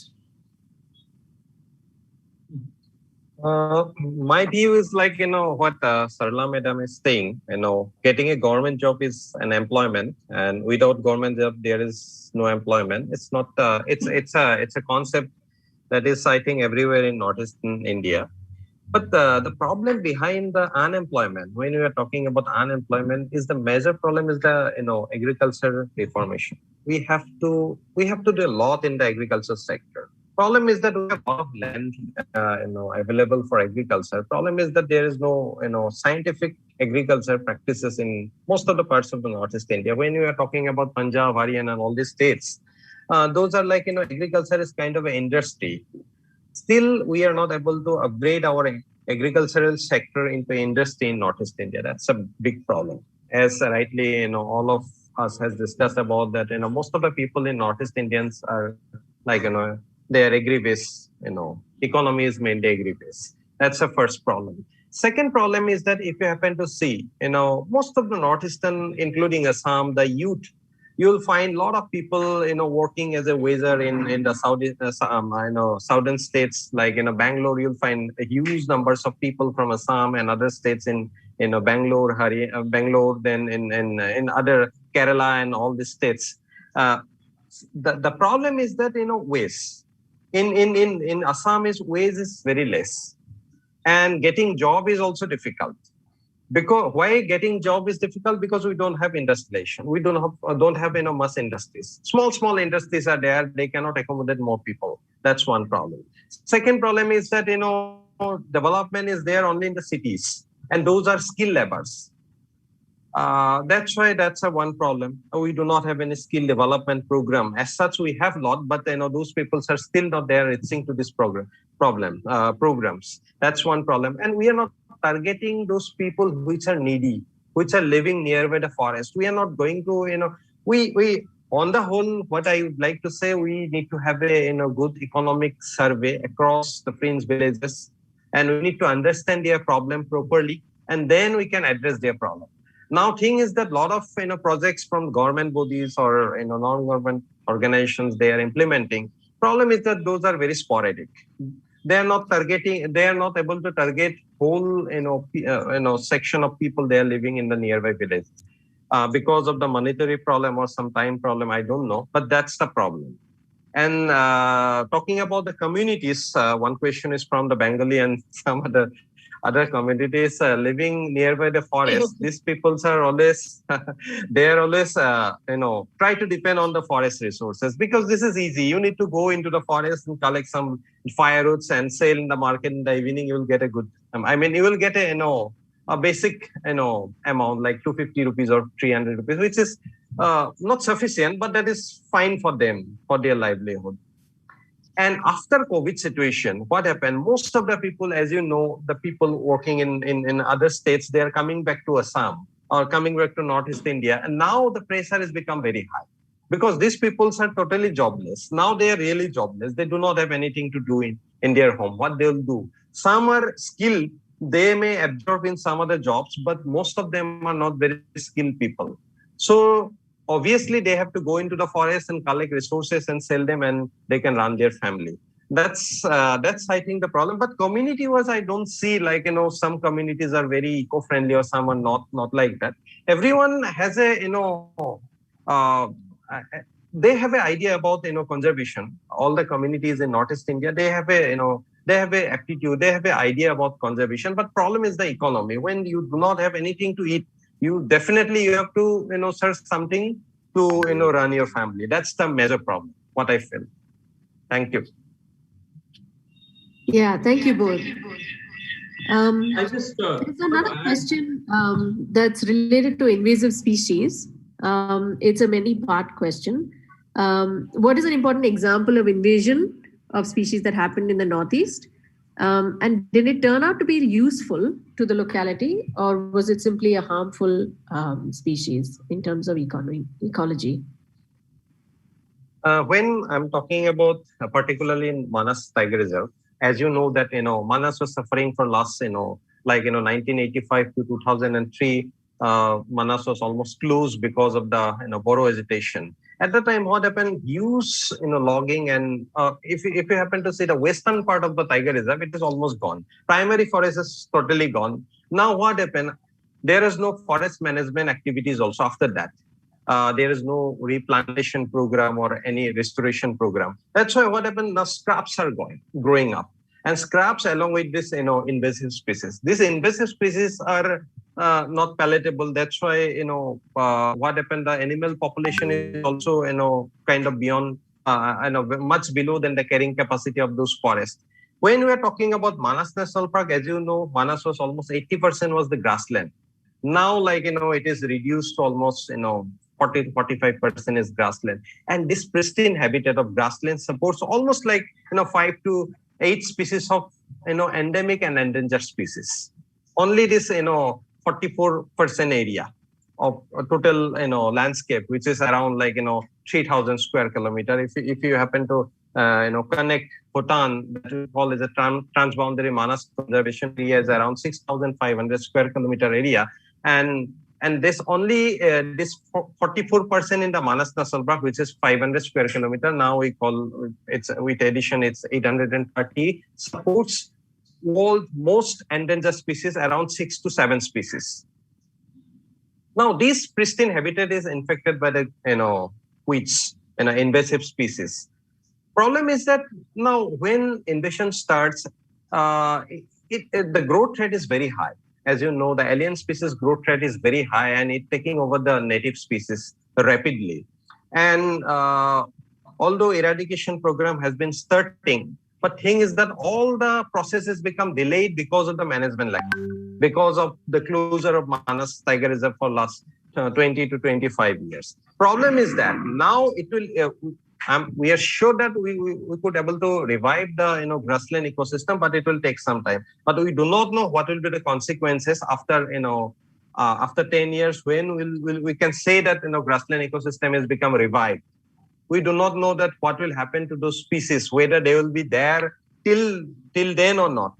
My view is like, what Sarla Madam is saying, getting a government job is an employment, and without government job, there is no employment. It's not, it's a concept that is, I think, everywhere in Northeastern India. But the problem behind the unemployment, when we are talking about unemployment, is the major problem is the agriculture reformation. We have to do a lot in the agriculture sector. Problem is that we have a lot of land available for agriculture. Problem is that there is no scientific agriculture practices in most of the parts of the Northeast India. When we are talking about Punjab, Haryana, and all these states, those are like agriculture is kind of an industry. Still, we are not able to upgrade our agricultural sector into industry in Northeast India. That's a big problem. As rightly, all of us has discussed about that, most of the people in Northeast Indians are like, they are agri-based, economy is mainly agri-based. That's the first problem. Second problem is that if you happen to see, most of the Northeastern, including Assam, the youth, you'll find a lot of people, working as a waiter in the southern states, like Bangalore. You'll find huge numbers of people from Assam and other states in Bangalore, Bangalore, then in other Kerala and all these states. The problem is that waste in Assam is waste is very less, and getting job is also difficult. Because why getting job is difficult? Because we don't have industrialization. We don't have much industries. Small industries are there. They cannot accommodate more people. That's one problem. Second problem is that development is there only in the cities, and those are skill labors. That's why that's one problem. We do not have any skill development program. As such, we have a lot, but those people are still not there reaching to this programs. That's one problem, and we are not targeting those people which are needy, which are living nearby the forest. We are not going to, we on the whole, what I would like to say, we need to have a good economic survey across the fringe villages, and we need to understand their problem properly, and then we can address their problem. Now, thing is that a lot of projects from government bodies or non-government organizations they are implementing. Problem is that those are very sporadic. They are not targeting. They are not able to target whole section of people they are living in the nearby village because of the monetary problem or some time problem. I don't know, but that's the problem. And talking about the communities, one question is from the Bengali and some other communities living nearby the forest. These peoples are always, they are always, try to depend on the forest resources because this is easy. You need to go into the forest and collect some firewoods and sell in the market in the evening. You will get a good, you will get a basic, amount like 250 rupees or 300 rupees, which is not sufficient, but that is fine for them, for their livelihood. And after COVID situation, what happened? Most of the people, as you know, the people working in other states, they are coming back to Assam or coming back to Northeast India. And now the pressure has become very high because these people are totally jobless. Now they are really jobless. They do not have anything to do in their home. What they will do? Some are skilled. They may absorb in some other jobs, but most of them are not very skilled people. So obviously they have to go into the forest and collect resources and sell them, and they can run their family. That's I think the problem. But community was, I don't see some communities are very eco-friendly or some are not like that. Everyone has a they have an idea about conservation. All the communities in Northeast India, they have a they have a aptitude, they have an idea about conservation. But problem is the economy. When you do not have anything to eat, you definitely have to search something to run your family. That's the major problem, what I feel. Thank you. Yeah, thank you both. There's another question that's related to invasive species. It's a many-part question. What is an important example of invasion of species that happened in the Northeast? And did it turn out to be useful to the locality, or was it simply a harmful species in terms of ecology? When I'm talking about particularly in Manas Tiger Reserve, as you know that Manas was suffering for last 1985 to 2003. Manas was almost closed because of the Boro agitation. At the time, what happened? Use logging, and if you happen to see the western part of the Tiger Reserve, it is almost gone. Primary forest is totally gone. Now what happened? There is no forest management activities also after that. There is no replantation program or any restoration program. That's why what happened? Now scraps are growing up, and scraps along with this invasive species. These invasive species are not palatable. That's why what happened? The animal population is also kind of beyond much below than the carrying capacity of those forests. When we are talking about Manas National Park, as you know, Manas was almost 80% was the grassland. Now it is reduced to almost 40 to 45% is grassland, and this pristine habitat of grassland supports almost 5 to 8 species of endemic and endangered species. Only this 44% area of total landscape, which is around 3,000 square kilometer. If you happen to connect Bhutan, that we call as a transboundary Manas conservation area, is around 6,500 square kilometer area, and this only this 44% in the Manas National Park, which is 500 square kilometer. Now we call it's with addition it's 830, supports most endangered species, around 6 to 7 species. Now this pristine habitat is infected by the weeds, invasive species. Problem is that now when invasion starts, the growth rate is very high. As you know, the alien species growth rate is very high, and it's taking over the native species rapidly. And although eradication program has been starting, but thing is that all the processes become delayed because of the management lack, because of the closure of Manas Tiger Reserve for last 20 to 25 years. Problem is that now it will. We are sure that we could able to revive the grassland ecosystem, but it will take some time. But we do not know what will be the consequences after after 10 years, when we can say that grassland ecosystem has become revived. We do not know that what will happen to those species, whether they will be there till then or not.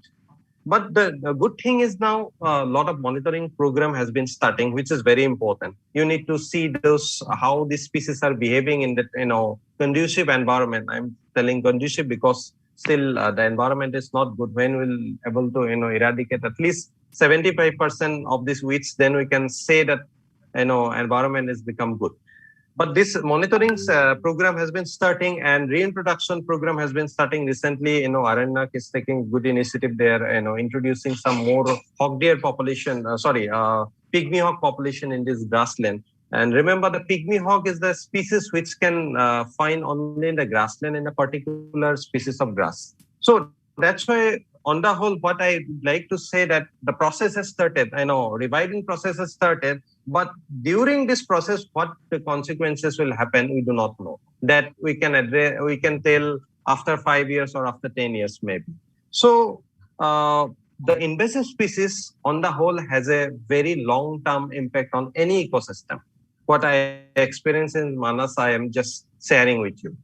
But the good thing is now a lot of monitoring program has been starting, which is very important. You need to see how these species are behaving in the conducive environment. I'm telling conducive because still the environment is not good. When we'll able to eradicate at least 75% of these weeds, then we can say that environment has become good. But this monitoring program has been starting, and reintroduction program has been starting recently. Aranyak is taking good initiative there, introducing some more hog deer population, pygmy hog population in this grassland. And remember, the pygmy hog is the species which can find only in the grassland in a particular species of grass. So that's why, on the whole, what I like to say that the process has started. I know reviving process has started, but during this process, what the consequences will happen, we do not know. That we can address, we can tell after 5 years or after 10 years maybe. So the invasive species on the whole has a very long-term impact on any ecosystem. What I experience in Manas, I am just sharing with you.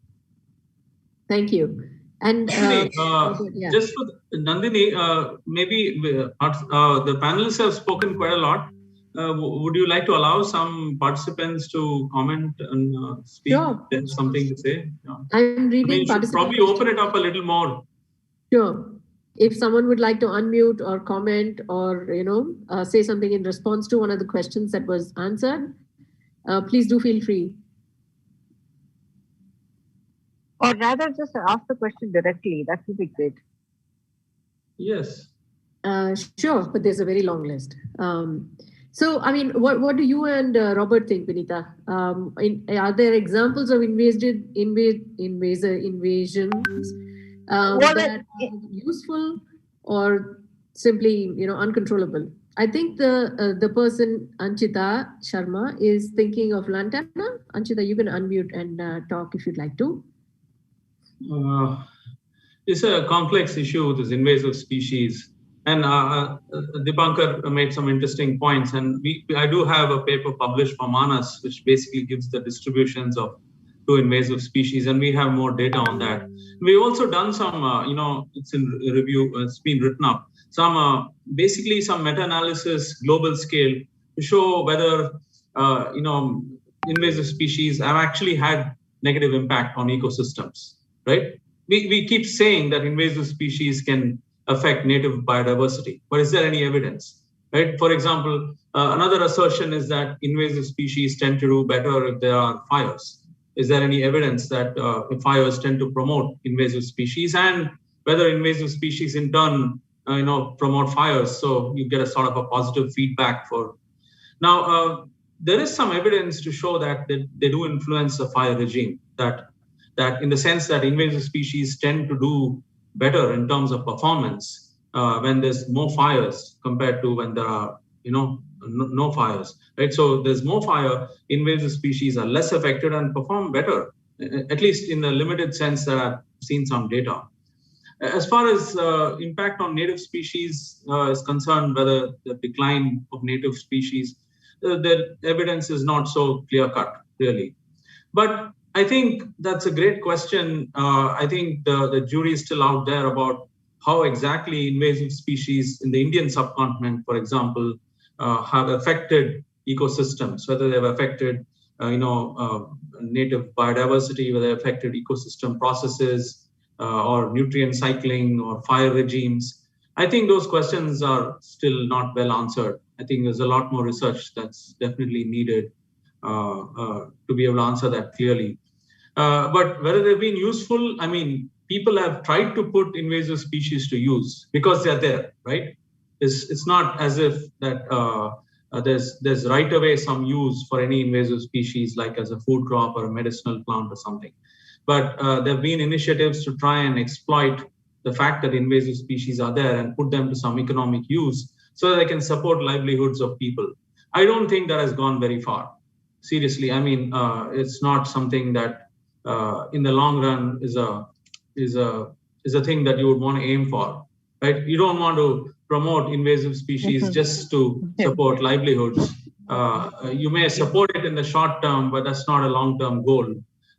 Thank you. And just for Nandini, maybe the panelists have spoken quite a lot. Would you like to allow some participants to comment and speak? Sure. Something to say? Yeah. I'm reading. Should probably open it up a little more. Sure. If someone would like to unmute or comment or say something in response to one of the questions that was answered, please do feel free. Or rather, just ask the question directly. That would be great. Yes. Sure, but there's a very long list. So, I mean, what do you and Robert think, Vinita? Are there examples of invasive invasions that are useful or simply, uncontrollable? I think the person, Anchita Sharma, is thinking of lantana. Anchita, you can unmute and talk if you'd like to. It's a complex issue with this invasive species, and Dipankar made some interesting points, and I do have a paper published from Manas which basically gives the distributions of 2 invasive species, and we have more data on that. We've also done some, it's in review, it's been written up, some basically some meta-analysis global scale to show whether invasive species have actually had negative impact on ecosystems. Right? We keep saying that invasive species can affect native biodiversity, but is there any evidence? Right? For example, another assertion is that invasive species tend to do better if there are fires. Is there any evidence that fires tend to promote invasive species, and whether invasive species in turn, promote fires? So you get a sort of a positive feedback for. Now, there is some evidence to show that they do influence the fire regime. That in the sense that invasive species tend to do better in terms of performance when there's more fires compared to when there are, no fires, right? So there's more fire, invasive species are less affected and perform better, at least in the limited sense that I've seen some data. As far as impact on native species is concerned, whether the decline of native species, the evidence is not so clear-cut, really. But I think that's a great question. I think the jury is still out there about how exactly invasive species in the Indian subcontinent, for example, have affected ecosystems, whether they've affected, native biodiversity, whether they've affected ecosystem processes or nutrient cycling or fire regimes. I think those questions are still not well answered. I think there's a lot more research that's definitely needed to be able to answer that clearly. But whether they've been useful, I mean, people have tried to put invasive species to use because they're there, right? It's not as if that there's right away some use for any invasive species, like as a food crop or a medicinal plant or something. But there have been initiatives to try and exploit the fact that invasive species are there and put them to some economic use so that they can support livelihoods of people. I don't think that has gone very far. Seriously, I mean, it's not something that in the long run is a thing that you would want to aim for, right? You don't want to promote invasive species just to support livelihoods. You may support it in the short term, but that's not a long-term goal.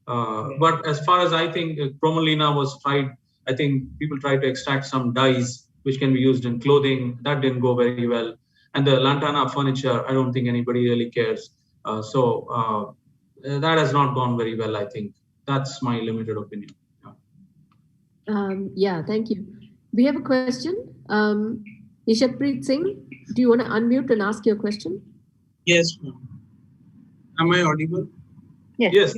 But as far as I think, Promelina was tried, I think people tried to extract some dyes which can be used in clothing. That didn't go very well. And the lantana furniture, I don't think anybody really cares. So that has not gone very well, I think. That's my limited opinion. Yeah, thank you. We have a question. Ishappreet Singh, do you want to unmute and ask your question? Yes, ma'am. Am I audible? Yes.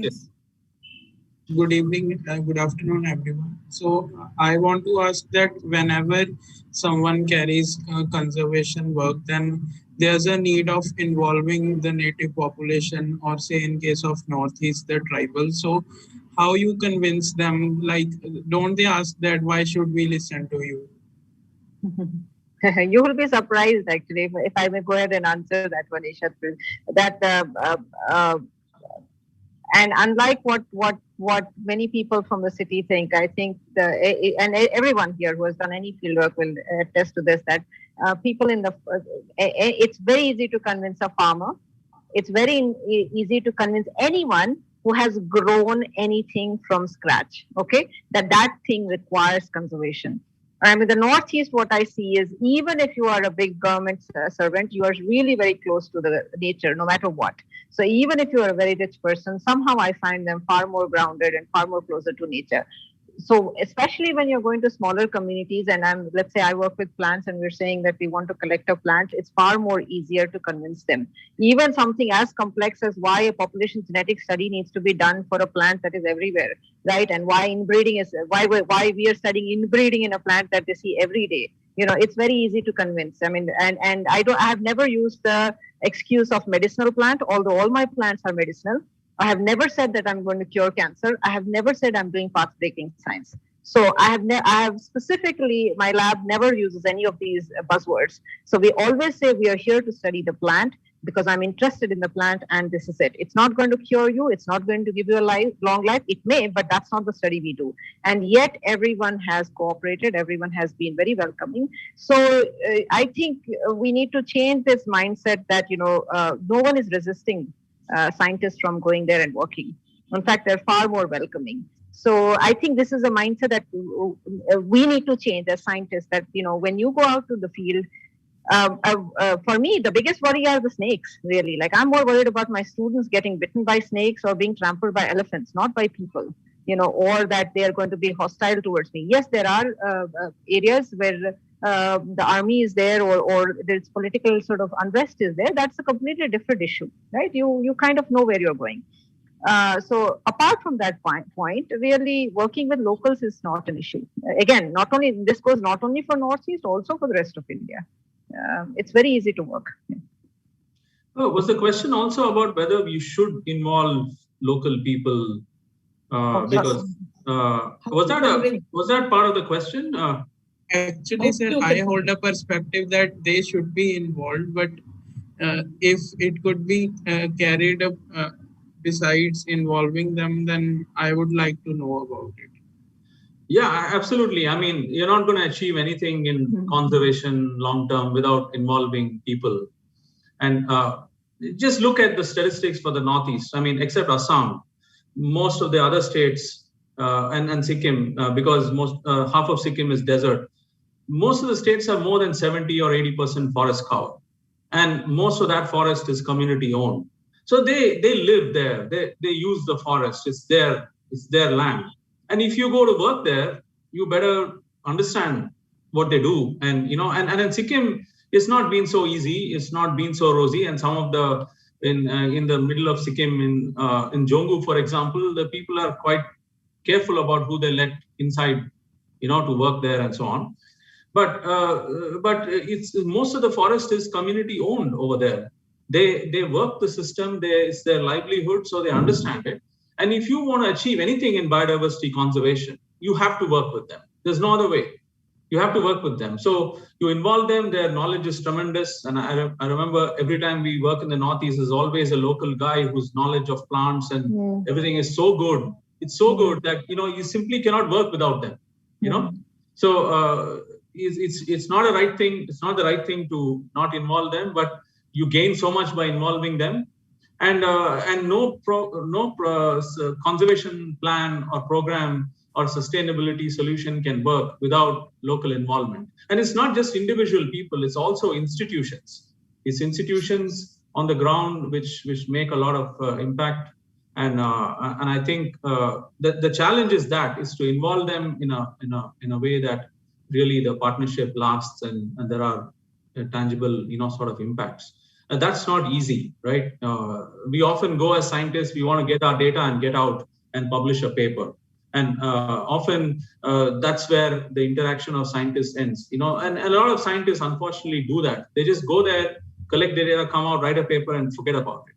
Good evening, good afternoon, everyone. So I want to ask that whenever someone carries conservation work, then there's a need of involving the native population, or say in case of Northeast, the tribal. So how you convince them? Like, don't they ask that why should we listen to you? You will be surprised, actually, if I may go ahead and answer that one, Ishat. That and unlike what many people from the city think, I think everyone here who has done any fieldwork will attest to this, that people in the it's very easy to convince a farmer. It's very easy to convince anyone who has grown anything from scratch, okay, that thing requires conservation. I mean, the Northeast, what I see is, even if you are a big government servant, you are really very close to the nature, no matter what. So even if you are a very rich person, somehow I find them far more grounded and far more closer to nature. So especially when you're going to smaller communities, and let's say I work with plants and we're saying that we want to collect a plant, it's far more easier to convince them. Even something as complex as why a population genetic study needs to be done for a plant that is everywhere, right? And why inbreeding is, why we are studying inbreeding in a plant that they see every day. You know, it's very easy to convince. I mean, and I have never used the excuse of medicinal plant, although all my plants are medicinal. I have never said that I'm going to cure cancer. I have never said I'm doing path-breaking science. So I have specifically, my lab never uses any of these buzzwords. So we always say we are here to study the plant because I'm interested in the plant, and this is it. It's not going to cure you. It's not going to give you a long life. It may, but that's not the study we do. And yet everyone has cooperated. Everyone has been very welcoming. So I think we need to change this mindset that, no one is resisting scientists from going there and working. In fact, they're far more welcoming. So I think this is a mindset that we need to change as scientists, that, when you go out to the field, for me, the biggest worry are the snakes, really. Like, I'm more worried about my students getting bitten by snakes or being trampled by elephants, not by people, or that they are going to be hostile towards me. Yes, there are areas where the army is there, or there's political sort of unrest is there. That's a completely different issue, right? You kind of know where you're going. So apart from that point, really working with locals is not an issue. Again, this goes not only for Northeast, also for the rest of India. It's very easy to work. Oh, was the question also about whether we should involve local people? Because was that part of the question? Actually, sir, I hold a perspective that they should be involved, but if it could be carried up besides involving them, then I would like to know about it. Yeah, absolutely. I mean, you're not going to achieve anything in conservation long term without involving people. And just look at the statistics for the Northeast. I mean, except Assam, most of the other states and Sikkim, because half of Sikkim is desert, most of the states have more than 70 or 80% forest cover. And most of that forest is community owned. So they live there. They use the forest. It's their land. And if you go to work there, you better understand what they do. And and in Sikkim, it's not been so easy. It's not been so rosy. And some of the in the middle of Sikkim, in Jongu, for example, the people are quite careful about who they let inside, to work there and so on. But it's most of the forest is community owned over there. They work the system. It's their livelihood, so they understand it. And if you want to achieve anything in biodiversity conservation, you have to work with them. There's no other way. You have to work with them. So you involve them. Their knowledge is tremendous. And I remember every time we work in the Northeast, there's always a local guy whose knowledge of plants and everything is so good. It's so good that you simply cannot work without them. So it's not a right thing. It's not the right thing to not involve them, but you gain so much by involving them. And no conservation plan or program or sustainability solution can work without local involvement. And it's not just individual people, it's also institutions. It's institutions on the ground which make a lot of impact. And I think the challenge is to involve them in a way that really the partnership lasts and there are tangible sort of impacts. that's not easy, right? We often go as scientists, we want to get our data and get out and publish a paper. And often that's where the interaction of scientists ends, and a lot of scientists unfortunately do that. They just go there, collect the data, come out, write a paper and forget about it.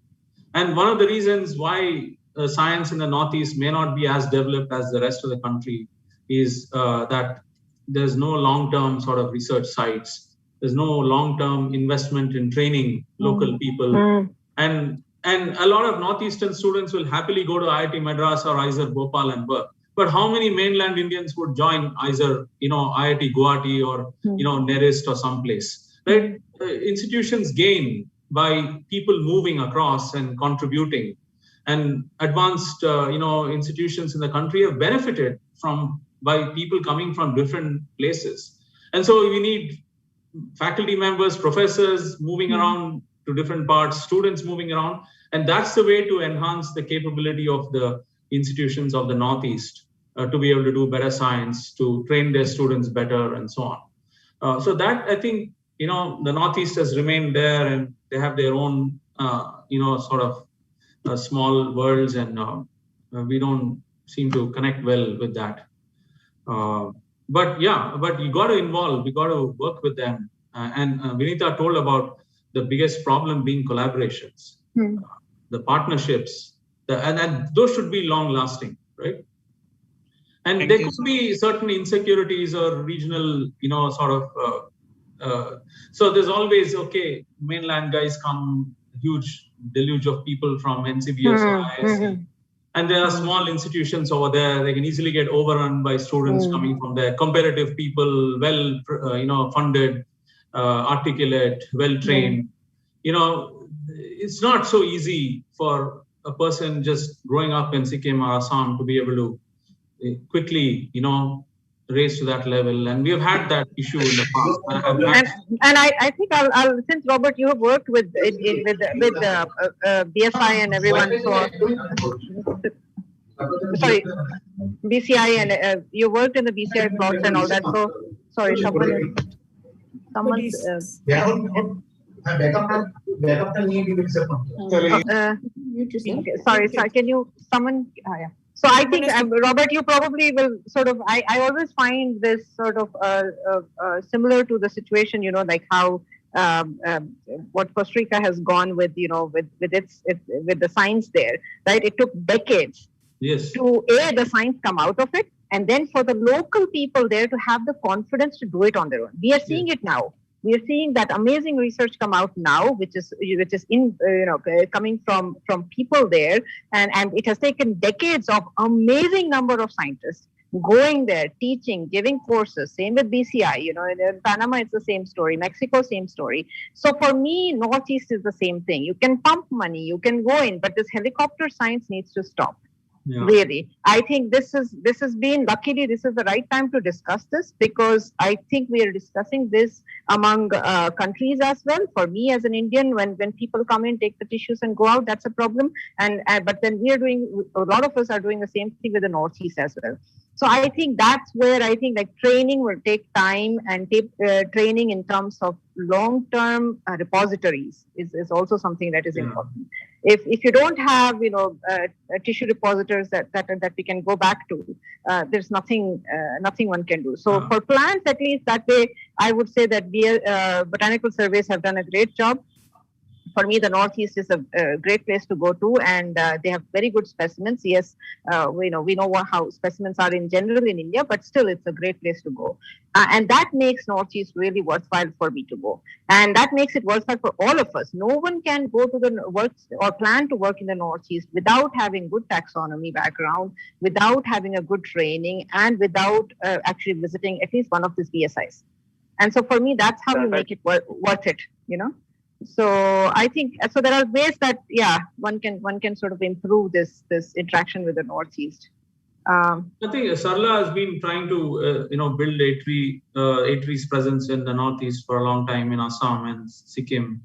And one of the reasons why science in the Northeast may not be as developed as the rest of the country is that there's no long-term sort of research sites. There's no long-term investment in training local people. And a lot of Northeastern students will happily go to IIT Madras or IISER Bhopal and work. But how many mainland Indians would join IISER, IIT Guwahati or, Nerist or someplace, right? Institutions gain by people moving across and contributing. And advanced, institutions in the country have benefited by people coming from different places. And so we need faculty members, professors moving around to different parts, students moving around. And that's the way to enhance the capability of the institutions of the Northeast to be able to do better science, to train their students better, and so on. So that, I think, the Northeast has remained there, and they have their own, sort of small worlds, and we don't seem to connect well with that. But you got to involve, we got to work with them. And Vinita told about the biggest problem being collaborations, the partnerships, and those should be long lasting, right? And there could be certain insecurities or regional, so there's always, mainland guys come, huge deluge of people from NCBS, IST. And there are small institutions over there. They can easily get overrun by students coming from there. Comparative people, well, funded, articulate, well-trained. It's not so easy for a person just growing up in Sikkim or Assam to be able to quickly, raise to that level. And we have had that issue in the past. And I think I'll since Robert, you have worked with BSI and everyone, sorry, BCI, and you worked in the BCI plots and all that. So sorry, sorry. Can you yeah. So I think, Robert, you probably will sort of, I always find this sort of similar to the situation, like how what Costa Rica has gone with, with the science there, right? It took decades to the science come out of it, and then for the local people there to have the confidence to do it on their own. We are seeing it now. We are seeing that amazing research come out now, which is coming from people there, and it has taken decades of amazing number of scientists going there, teaching, giving courses. Same with BCI, in Panama it's the same story, Mexico same story. So for me, Northeast is the same thing. You can pump money, you can go in, but this helicopter science needs to stop. Yeah. Really, I think this has been, luckily this is the right time to discuss this, because I think we are discussing this among countries as well. For me as an Indian, when people come in, take the tissues and go out, that's a problem. But then a lot of us are doing the same thing with the Northeast as well. So I think that's where I think like training will take time, and training in terms of long-term repositories is also something that is important. If you don't have tissue repositories that we can go back to, there's nothing one can do. So for plants, at least that way, I would say that botanical surveys have done a great job. For me, the Northeast is a great place to go to, and they have very good specimens. Yes, we know how specimens are in general in India, but still it's a great place to go. And that makes Northeast really worthwhile for me to go. And that makes it worthwhile for all of us. No one can go to the work or plan to work in the Northeast without having good taxonomy background, without having a good training, and without actually visiting at least one of these BSIs. And so for me, that's how you make it worth it, So I think so. There are ways that one can sort of improve this interaction with the Northeast. I think Sarla has been trying to build A-Tree's presence in the Northeast for a long time in Assam and Sikkim.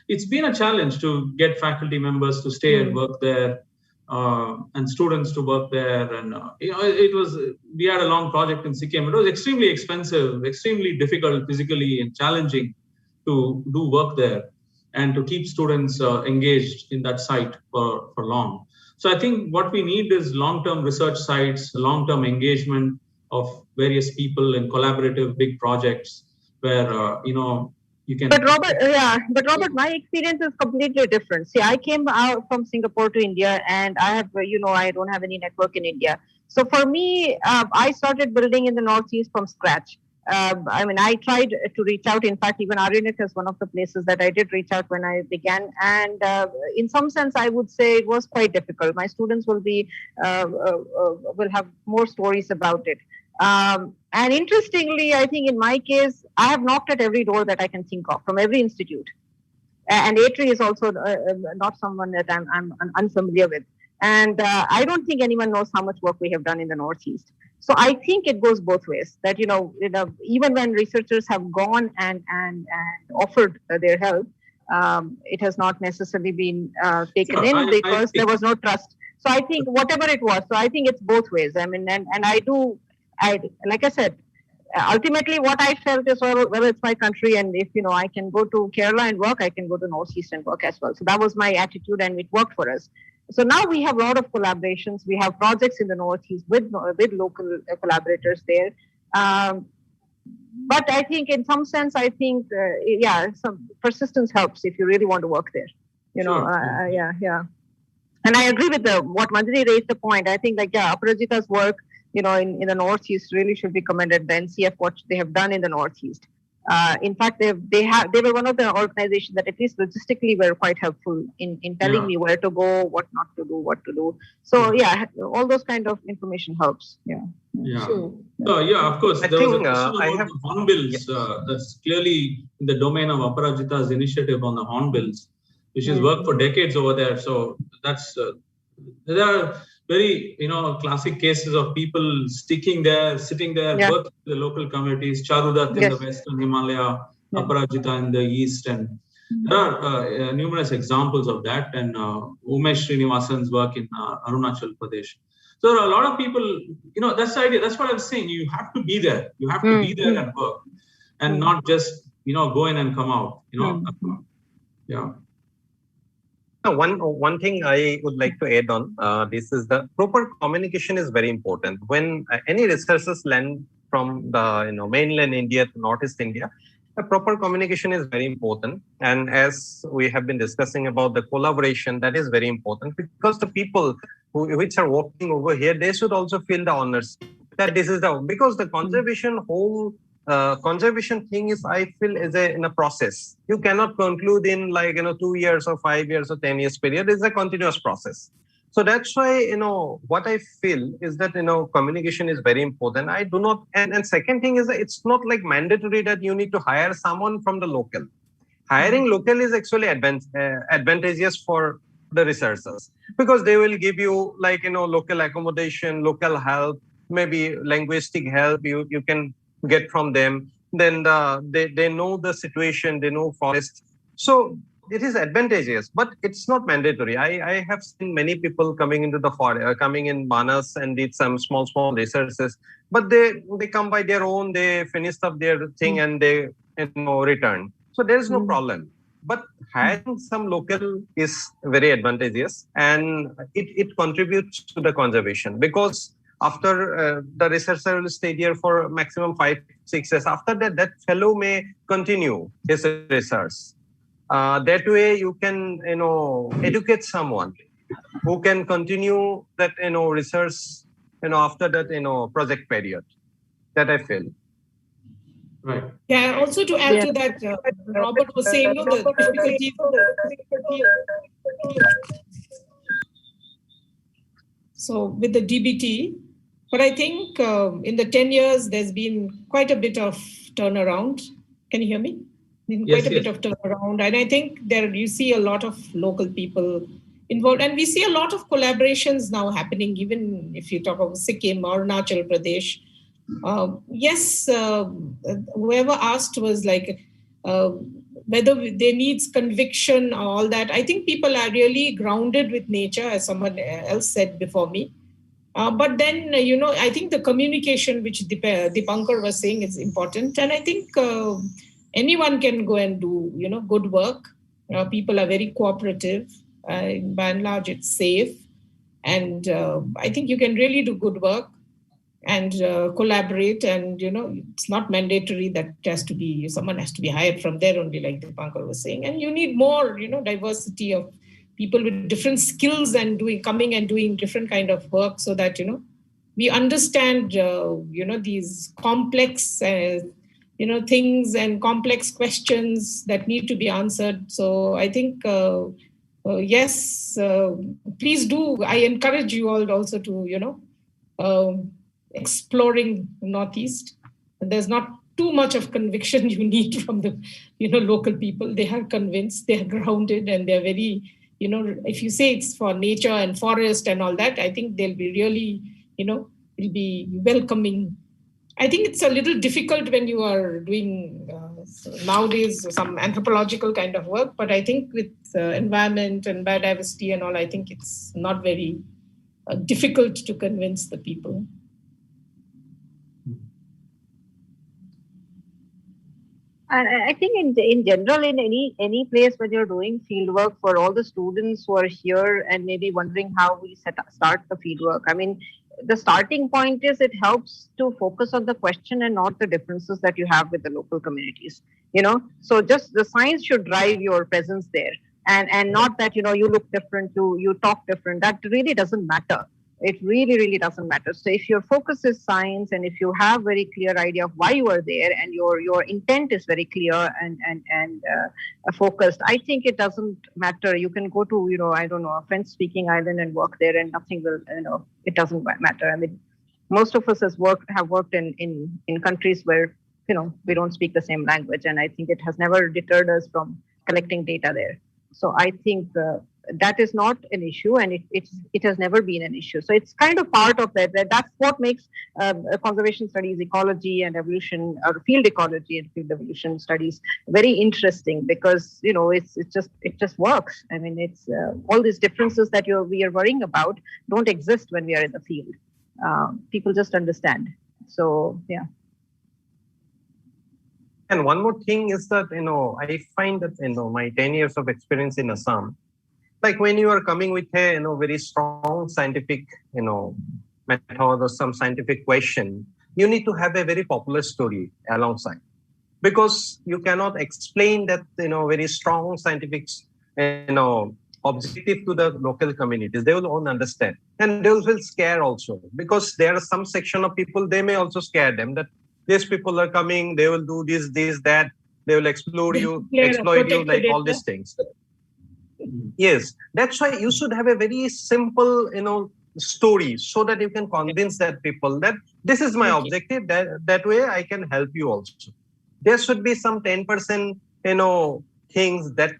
It's been a challenge to get faculty members to stay and work there, and students to work there. And we had a long project in Sikkim. It was extremely expensive, extremely difficult physically, and challenging to do work there. and to keep students engaged in that site for long. So I think what we need is long-term research sites, long-term engagement of various people in collaborative big projects where, you can. But Robert, my experience is completely different. See, I came out from Singapore to India, and I have, I don't have any network in India. So for me, I started building in the Northeast from scratch. I tried to reach out. In fact, even RNet is one of the places that I did reach out when I began. And in some sense, I would say it was quite difficult. My students will have more stories about it. And interestingly, I think in my case, I have knocked at every door that I can think of from every institute. And IISER is also not someone that I'm unfamiliar with. And I don't think anyone knows how much work we have done in the Northeast. So I think it goes both ways. That even when researchers have gone and offered their help, it has not necessarily been taken in because there was no trust. So I think whatever it was, so I think it's both ways. I mean, and like I said, ultimately what I felt is, well, it's my country, and if I can go to Kerala and work, I can go to Northeast and work as well. So that was my attitude, and it worked for us. So now we have a lot of collaborations. We have projects in the Northeast with local collaborators there. But I think in some sense, some persistence helps if you really want to work there. Yeah. And I agree with what Manjari raised the point. I think Aparajita's work, in the Northeast really should be commended. The NCF, what they have done in the Northeast. In fact, they were one of the organizations that at least logistically were quite helpful in telling me where to go, what not to do, what to do. So all those kind of information helps. Yeah. Of course. There was a question about the hornbills. That's clearly in the domain of Aparajita's initiative on the hornbills, which has worked for decades over there. So that's there are very classic cases of people sitting there, working with the local communities, Charudat in the Western Himalaya, Aparajita in the East, and there are numerous examples of that, and Umesh Srinivasan's work in Arunachal Pradesh. So there are a lot of people, that's the idea. That's what I was saying. You have to be there. You have to be there and work, and not just go in and come out. One thing I would like to add on this is the proper communication is very important. When any researchers land from the mainland India to Northeast India, the proper communication is very important. And as we have been discussing about the collaboration, that is very important because the people which are working over here, they should also feel the honors that this is because the conservation conservation thing is, I feel, is in a process. You cannot conclude in 2 years or 5 years or 10 years period. It's a continuous process. So that's why, what I feel is that, communication is very important. I do not, and second thing is that it's not like mandatory that you need to hire someone from the local. Hiring local is actually advantageous for the researchers because they will give you local accommodation, local help, maybe linguistic help you can get from them. Then they know the situation, they know forest. So it is advantageous, but it's not mandatory. I have seen many people coming into the forest, coming in Manas and did some small researches, but they come by their own, they finished up their thing and they return. So there is no problem. But hiring some local is very advantageous, and it contributes to the conservation because after the researcher will stay here for maximum 5-6 years. After that fellow may continue his research. That way you can educate someone who can continue that research after that project period. That I feel. Right. Yeah. Also to add to that, Robert was saying the difficulty. So with the DBT, but I think in the 10 years there's been quite a bit of turnaround. Can you hear me? Quite a bit of turnaround, and I think you see a lot of local people involved, and we see a lot of collaborations now happening. Even if you talk about Sikkim or Arunachal Pradesh, whoever asked was whether there needs conviction or all that. I think people are really grounded with nature, as someone else said before me. But then, I think the communication, which Dipankar was saying, is important, and I think anyone can go and do, good work. People are very cooperative. By and large, it's safe. And I think you can really do good work and collaborate. And, it's not mandatory that someone has to be hired from there only, like Dipankar was saying. And you need more, diversity of people with different skills and coming and doing different kind of work, so that, we understand, these complex, things and complex questions that need to be answered. So I think, yes, please do. I encourage you all also to, exploring Northeast. There's not too much of conviction you need from the, local people. They are convinced, they are grounded, and they're very, if you say it's for nature and forest and all that, I think they'll be really, will be welcoming. I think it's a little difficult when you are doing nowadays some anthropological kind of work, but I think with environment and biodiversity and all, I think it's not very difficult to convince the people. And I think in general, in any place when you're doing fieldwork, for all the students who are here and maybe wondering how we start the fieldwork, I mean, the starting point is it helps to focus on the question and not the differences that you have with the local communities. So just the science should drive your presence there, and not that you look different, you talk different. That really doesn't matter. It really, really doesn't matter. So if your focus is science, and if you have very clear idea of why you are there, and your intent is very clear and focused, I think it doesn't matter. You can go to, I don't know, a French-speaking island and work there, and nothing will, it doesn't matter. I mean, most of us have worked in countries where, we don't speak the same language, and I think it has never deterred us from collecting data there. So I think that is not an issue, and it has never been an issue. So it's kind of part of that. That's what makes conservation studies, ecology and evolution, or field ecology and field evolution studies very interesting, because it just works. I mean, it's all these differences that we are worrying about don't exist when we are in the field. People just understand. So yeah. And one more thing is that, I find that, my 10 years of experience in Assam, like when you are coming with a, very strong scientific, method or some scientific question, you need to have a very popular story alongside, because you cannot explain that, very strong scientific, objective to the local communities. They will all understand, and they will feel scared also, because there are some section of people, they may also scare them that these people are coming, they will do this, that, they will exploit you, like all these things. Yes, that's why you should have a very simple, story, so that you can convince that people that this is my objective, that way I can help you also. There should be some 10%, things that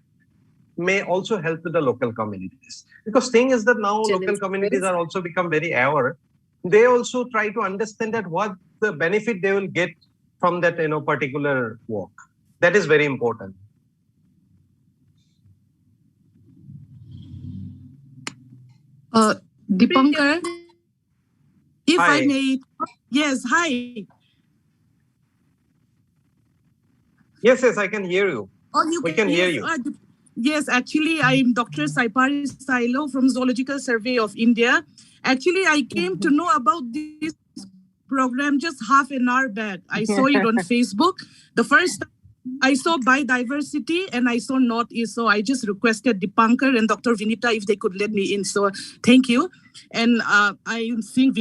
may also help to the local communities. Because thing is that now local communities are also become very aware. They also try to understand that what the benefit they will get from that, particular work. That is very important. Dipankar, if Hi. I may, yes, hi. Yes, I can hear you. Oh, we can hear you. Yes, actually, I'm Dr. Saipari Sailo from Zoological Survey of India. Actually, I came to know about this program just half an hour back. I saw it on Facebook. The first time I saw biodiversity and I saw Northeast. So I just requested Dipankar and Dr. Vinita if they could let me in. So thank you. And I think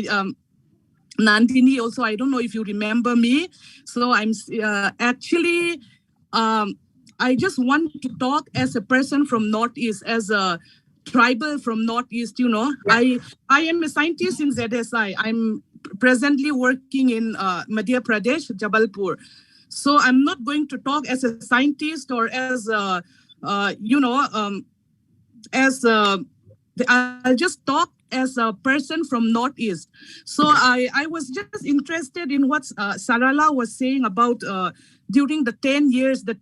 Nandini also, I don't know if you remember me. So I'm actually, I just want to talk as a person from Northeast, as a tribal from Northeast, I am a scientist in ZSI. I'm presently working in Madhya Pradesh, Jabalpur. So I'm not going to talk as a scientist or as, I'll just talk as a person from Northeast. So I was just interested in what Sarala was saying about during the 10 years, the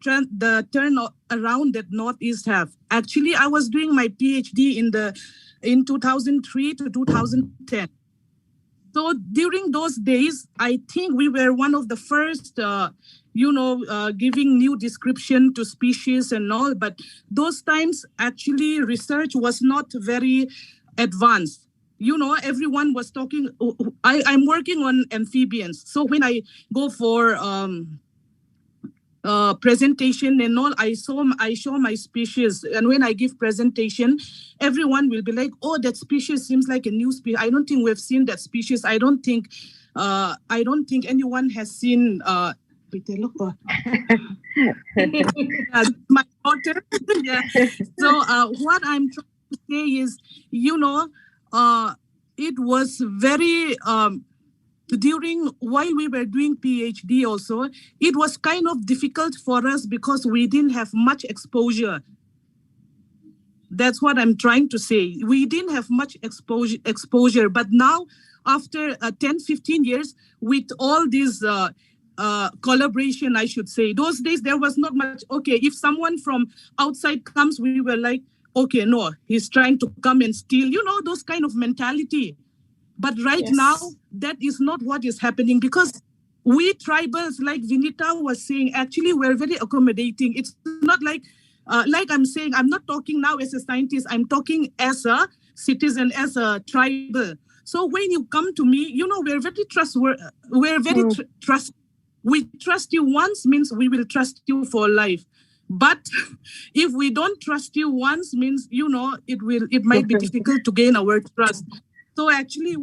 turn around that Northeast have. Actually, I was doing my PhD in 2003 to 2010. So during those days, I think we were one of the first, giving new description to species and all. But those times, actually, research was not very advanced. Everyone was talking. I'm working on amphibians. So when I go for presentation and all, I show my species, and when I give presentation, everyone will be like, "Oh, that species seems like a new species. I don't think we've seen that species. I don't think anyone has seen." My daughter. Yeah. So what I'm trying to say is, it was very. While we were doing PhD also, it was kind of difficult for us because we didn't have much exposure. That's what I'm trying to say. We didn't have much exposure, but now after 10, 15 years, with all these collaboration, I should say, those days there was not much. Okay, if someone from outside comes, we were like, okay, no, he's trying to come and steal, those kind of mentality. But right now, that is not what is happening, because we tribals, like Vinita was saying, actually we're very accommodating. It's not like I'm saying, I'm not talking now as a scientist, I'm talking as a citizen, as a tribal. So when you come to me, we're very trustworthy. We're very we trust you once means we will trust you for life. But if we don't trust you once means, it might be difficult to gain our trust. So actually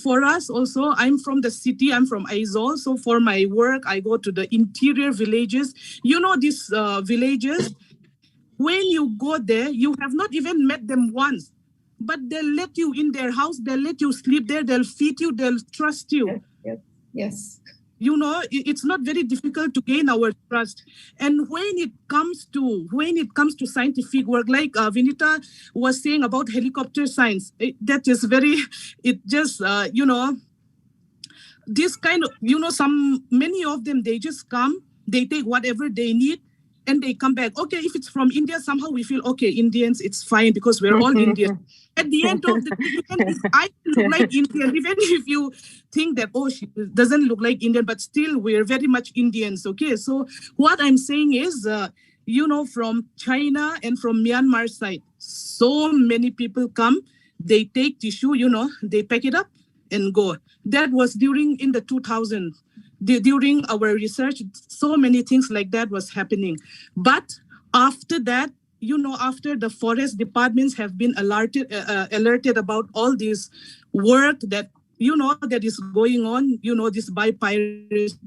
for us also, I'm from the city, I'm from Aizawl. So for my work, I go to the interior villages. These villages, when you go there, you have not even met them once, but they'll let you in their house, they'll let you sleep there, they'll feed you, they'll trust you. Yes. It's not very difficult to gain our trust. And when it comes to scientific work, like Vinita was saying about helicopter science, that is this kind of, many of them, they just come, they take whatever they need, and they come back. Okay, if it's from India, somehow we feel, okay, Indians, it's fine because we're all Indians. At the end of the day, even if I look like Indian, even if you think that, oh, she doesn't look like Indian, but still we're very much Indians, okay? So what I'm saying is, from China and from Myanmar side, so many people come, they take tissue, they pack it up and go. That was in the 2000s. During our research, so many things like that was happening. But after that, after the forest departments have been alerted about all this work that, that is going on, this biopiracy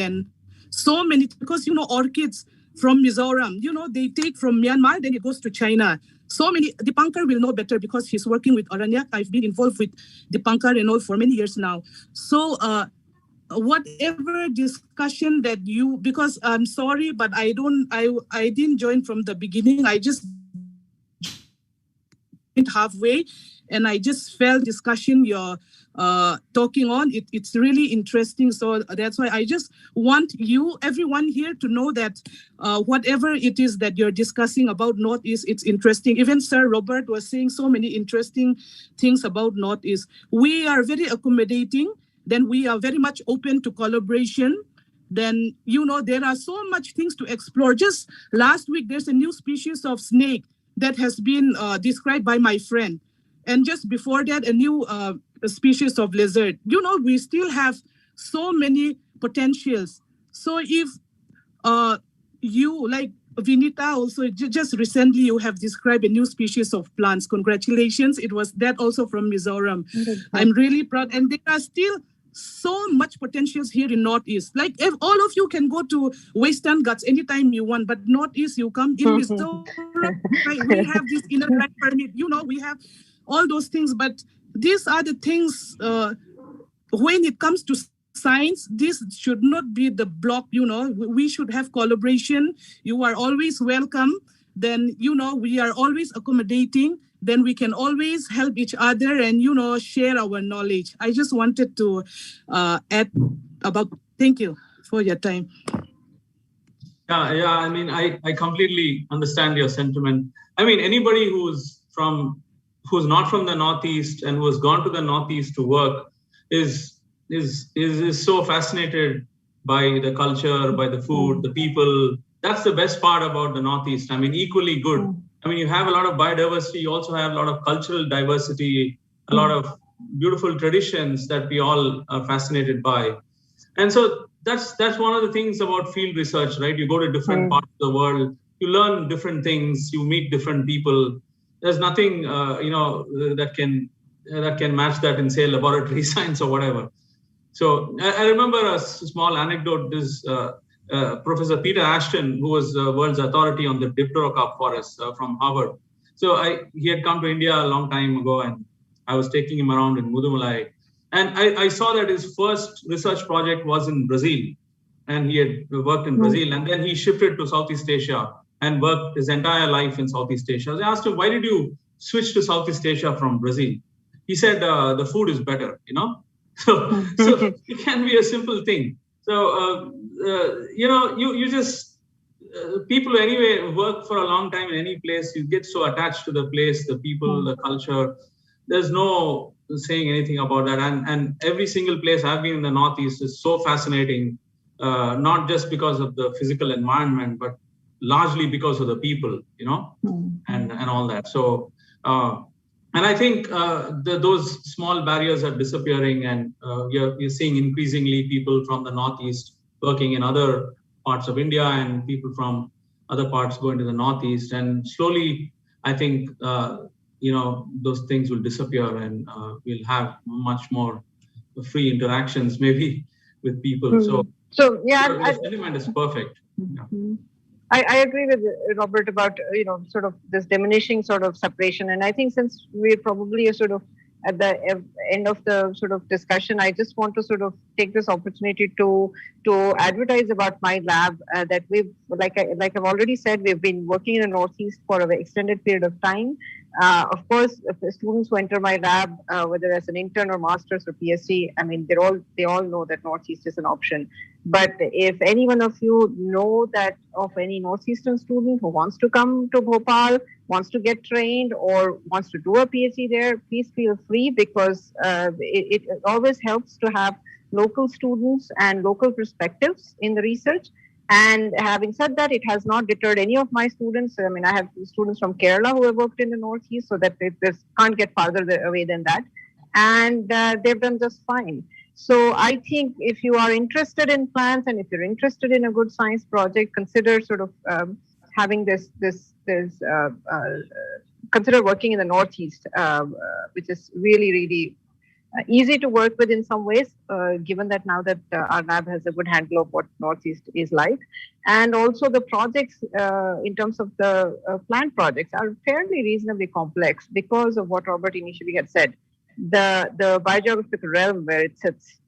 and so many, because, orchids from Mizoram, they take from Myanmar, then it goes to China. So many, Dipankar will know better because he's working with Aranyak. I've been involved with Dipankar and all for many years now. So whatever discussion that because I'm sorry, but I didn't join from the beginning. I just went halfway and I just felt discussion you're talking on. It's really interesting. So that's why I just want everyone here to know that whatever it is that you're discussing about Northeast, it's interesting. Even Sir Robert was saying so many interesting things about Northeast. We are very accommodating. Then we are very much open to collaboration. Then, there are so much things to explore. Just last week, there's a new species of snake that has been described by my friend. And just before that, a new species of lizard. We still have so many potentials. So if you, like Vinita also, just recently you have described a new species of plants. Congratulations. It was that also from Mizoram. I'm really proud. And there are still so much potentials here in Northeast. Like if all of you can go to Western Ghats anytime you want, but Northeast you come in Mizoram, right? We have this inner right permit, we have all those things, but these are the things when it comes to science, this should not be the block, we should have collaboration. You are always welcome. Then, we are always accommodating. Then we can always help each other and, share our knowledge. I just wanted to add about, thank you for your time. Yeah. I mean, I completely understand your sentiment. I mean, anybody who's from who's not from the Northeast and who has gone to the Northeast to work is so fascinated by the culture, by the food, the people. That's the best part about the Northeast. I mean, equally good. I mean, you have a lot of biodiversity. You also have a lot of cultural diversity, a lot of beautiful traditions that we all are fascinated by. And so that's one of the things about field research, right? You go to different parts of the world, you learn different things, you meet different people. There's nothing, that can match that in, say, laboratory science or whatever. So I remember a small anecdote. This Professor Peter Ashton, who was the world's authority on the Dipterocarp forests from Harvard. So he had come to India a long time ago, and I was taking him around in Mudumalai. And I saw that his first research project was in Brazil, and he had worked in Brazil, and then he shifted to Southeast Asia and worked his entire life in Southeast Asia. I asked him, why did you switch to Southeast Asia from Brazil? He said, the food is better, So it can be a simple thing. So, you just, people anyway work for a long time in any place. You get so attached to the place, the people, the culture. There's no saying anything about that. And every single place I've been in the Northeast is so fascinating, not just because of the physical environment, but largely because of the people, and all that. So, and I think those small barriers are disappearing, and you're seeing increasingly people from the Northeast working in other parts of India and people from other parts going to the Northeast. And slowly, I think, those things will disappear, and we'll have much more free interactions maybe with people. So yeah, the element is perfect. Yeah. I agree with Robert about, sort of this diminishing sort of separation. And I think since we're probably sort of at the end of the sort of discussion, I just want to sort of take this opportunity to advertise about my lab that we've, like I've already said, we've been working in the Northeast for an extended period of time. Of course, if students who enter my lab, whether as an intern or master's or PhD, I mean, they all know that Northeast is an option. But if any one of you know that of any Northeastern student who wants to come to Bhopal, wants to get trained, or wants to do a PhD there, please feel free, because it always helps to have local students and local perspectives in the research. And having said that, it has not deterred any of my students. I mean, I have students from Kerala who have worked in the Northeast, so that they just can't get farther away than that. And they've done just fine. So I think if you are interested in plants, and if you're interested in a good science project, consider sort of having consider working in the Northeast, which is really, really easy to work with in some ways, given that now that our lab has a good handle of what Northeast is like. And also the projects in terms of the plant projects are fairly reasonably complex because of what Robert initially had said. The biogeographic realm where it sits,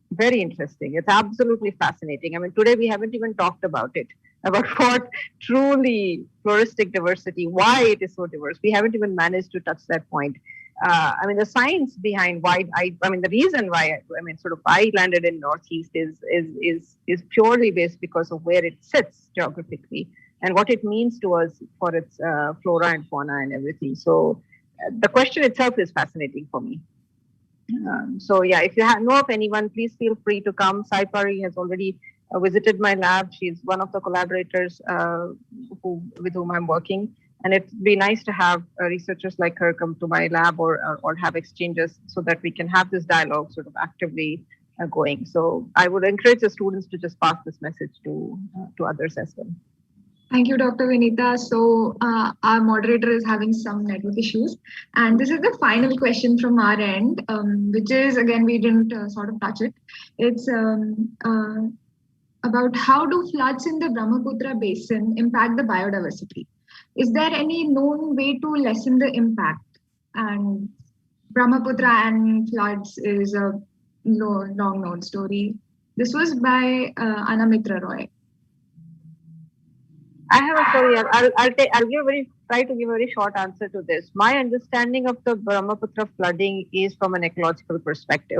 very interesting. It's absolutely fascinating. I mean, today we haven't even talked about it, about what truly floristic diversity, why it is so diverse. We haven't even managed to touch that point. I mean, the science behind why the reason why I landed in Northeast is purely based because of where it sits geographically and what it means to us for its flora and fauna and everything. So the question itself is fascinating for me. So yeah, if you know of anyone, please feel free to come. Saipari has already visited my lab. She's one of the collaborators with whom I'm working. And it'd be nice to have researchers like her come to my lab or have exchanges so that we can have this dialogue sort of actively going. So I would encourage the students to just pass this message to others as well. Thank you, Dr. Vinita. So our moderator is having some network issues. And this is the final question from our end, which is, again, we didn't sort of touch it. It's about how do floods in the Brahmaputra basin impact the biodiversity? Is there any known way to lessen the impact? And Brahmaputra and floods is a long known story. This was by Anamitra Roy. I have a story. I'll try to give a very short answer to this. My understanding of the Brahmaputra flooding is from an ecological perspective,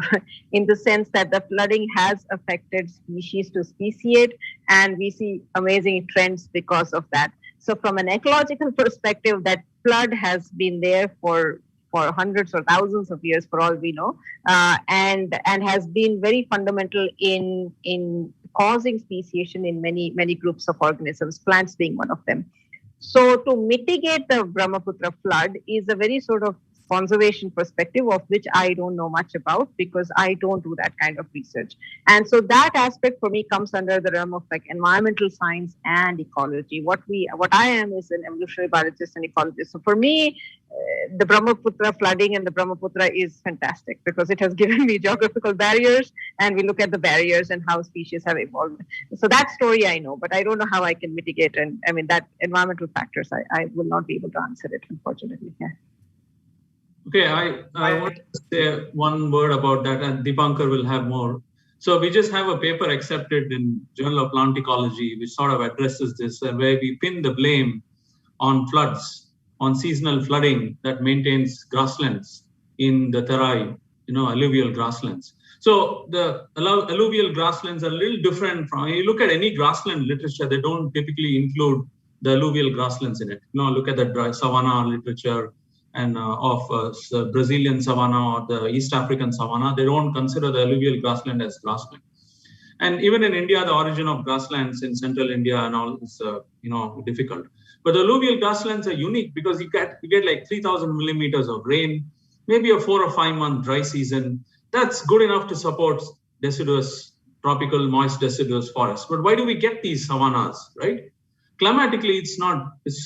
in the sense that the flooding has affected species to speciate, and we see amazing trends because of that. So from an ecological perspective, that flood has been there for for hundreds or thousands of years, for all we know, and has been very fundamental in causing speciation in many groups of organisms, plants being one of them. So to mitigate the Brahmaputra flood is a very sort of conservation perspective of which I don't know much about, because I don't do that kind of research. And so that aspect for me comes under the realm of like environmental science and ecology. What I am is an evolutionary biologist and ecologist. So for me, the Brahmaputra flooding and the Brahmaputra is fantastic because it has given me geographical barriers, and we look at the barriers and how species have evolved. So that story I know, but I don't know how I can mitigate. And I mean, that environmental factors, I will not be able to answer it, unfortunately. Yeah. Okay, I want to say one word about that, and Deepankar will have more. So we just have a paper accepted in Journal of Plant Ecology, which sort of addresses this, where we pin the blame on floods, on seasonal flooding that maintains grasslands in the Terai, alluvial grasslands. So the alluvial grasslands are a little different from, you look at any grassland literature, they don't typically include the alluvial grasslands in it. Look at the dry savanna literature, and of Brazilian savanna or the East African savanna, they don't consider the alluvial grassland as grassland. And even in India, the origin of grasslands in central India and all is difficult. But the alluvial grasslands are unique because you get like 3,000 millimeters of rain, maybe a 4 or 5 month dry season. That's good enough to support deciduous, tropical, moist deciduous forests. But why do we get these savannas, right? Climatically, it's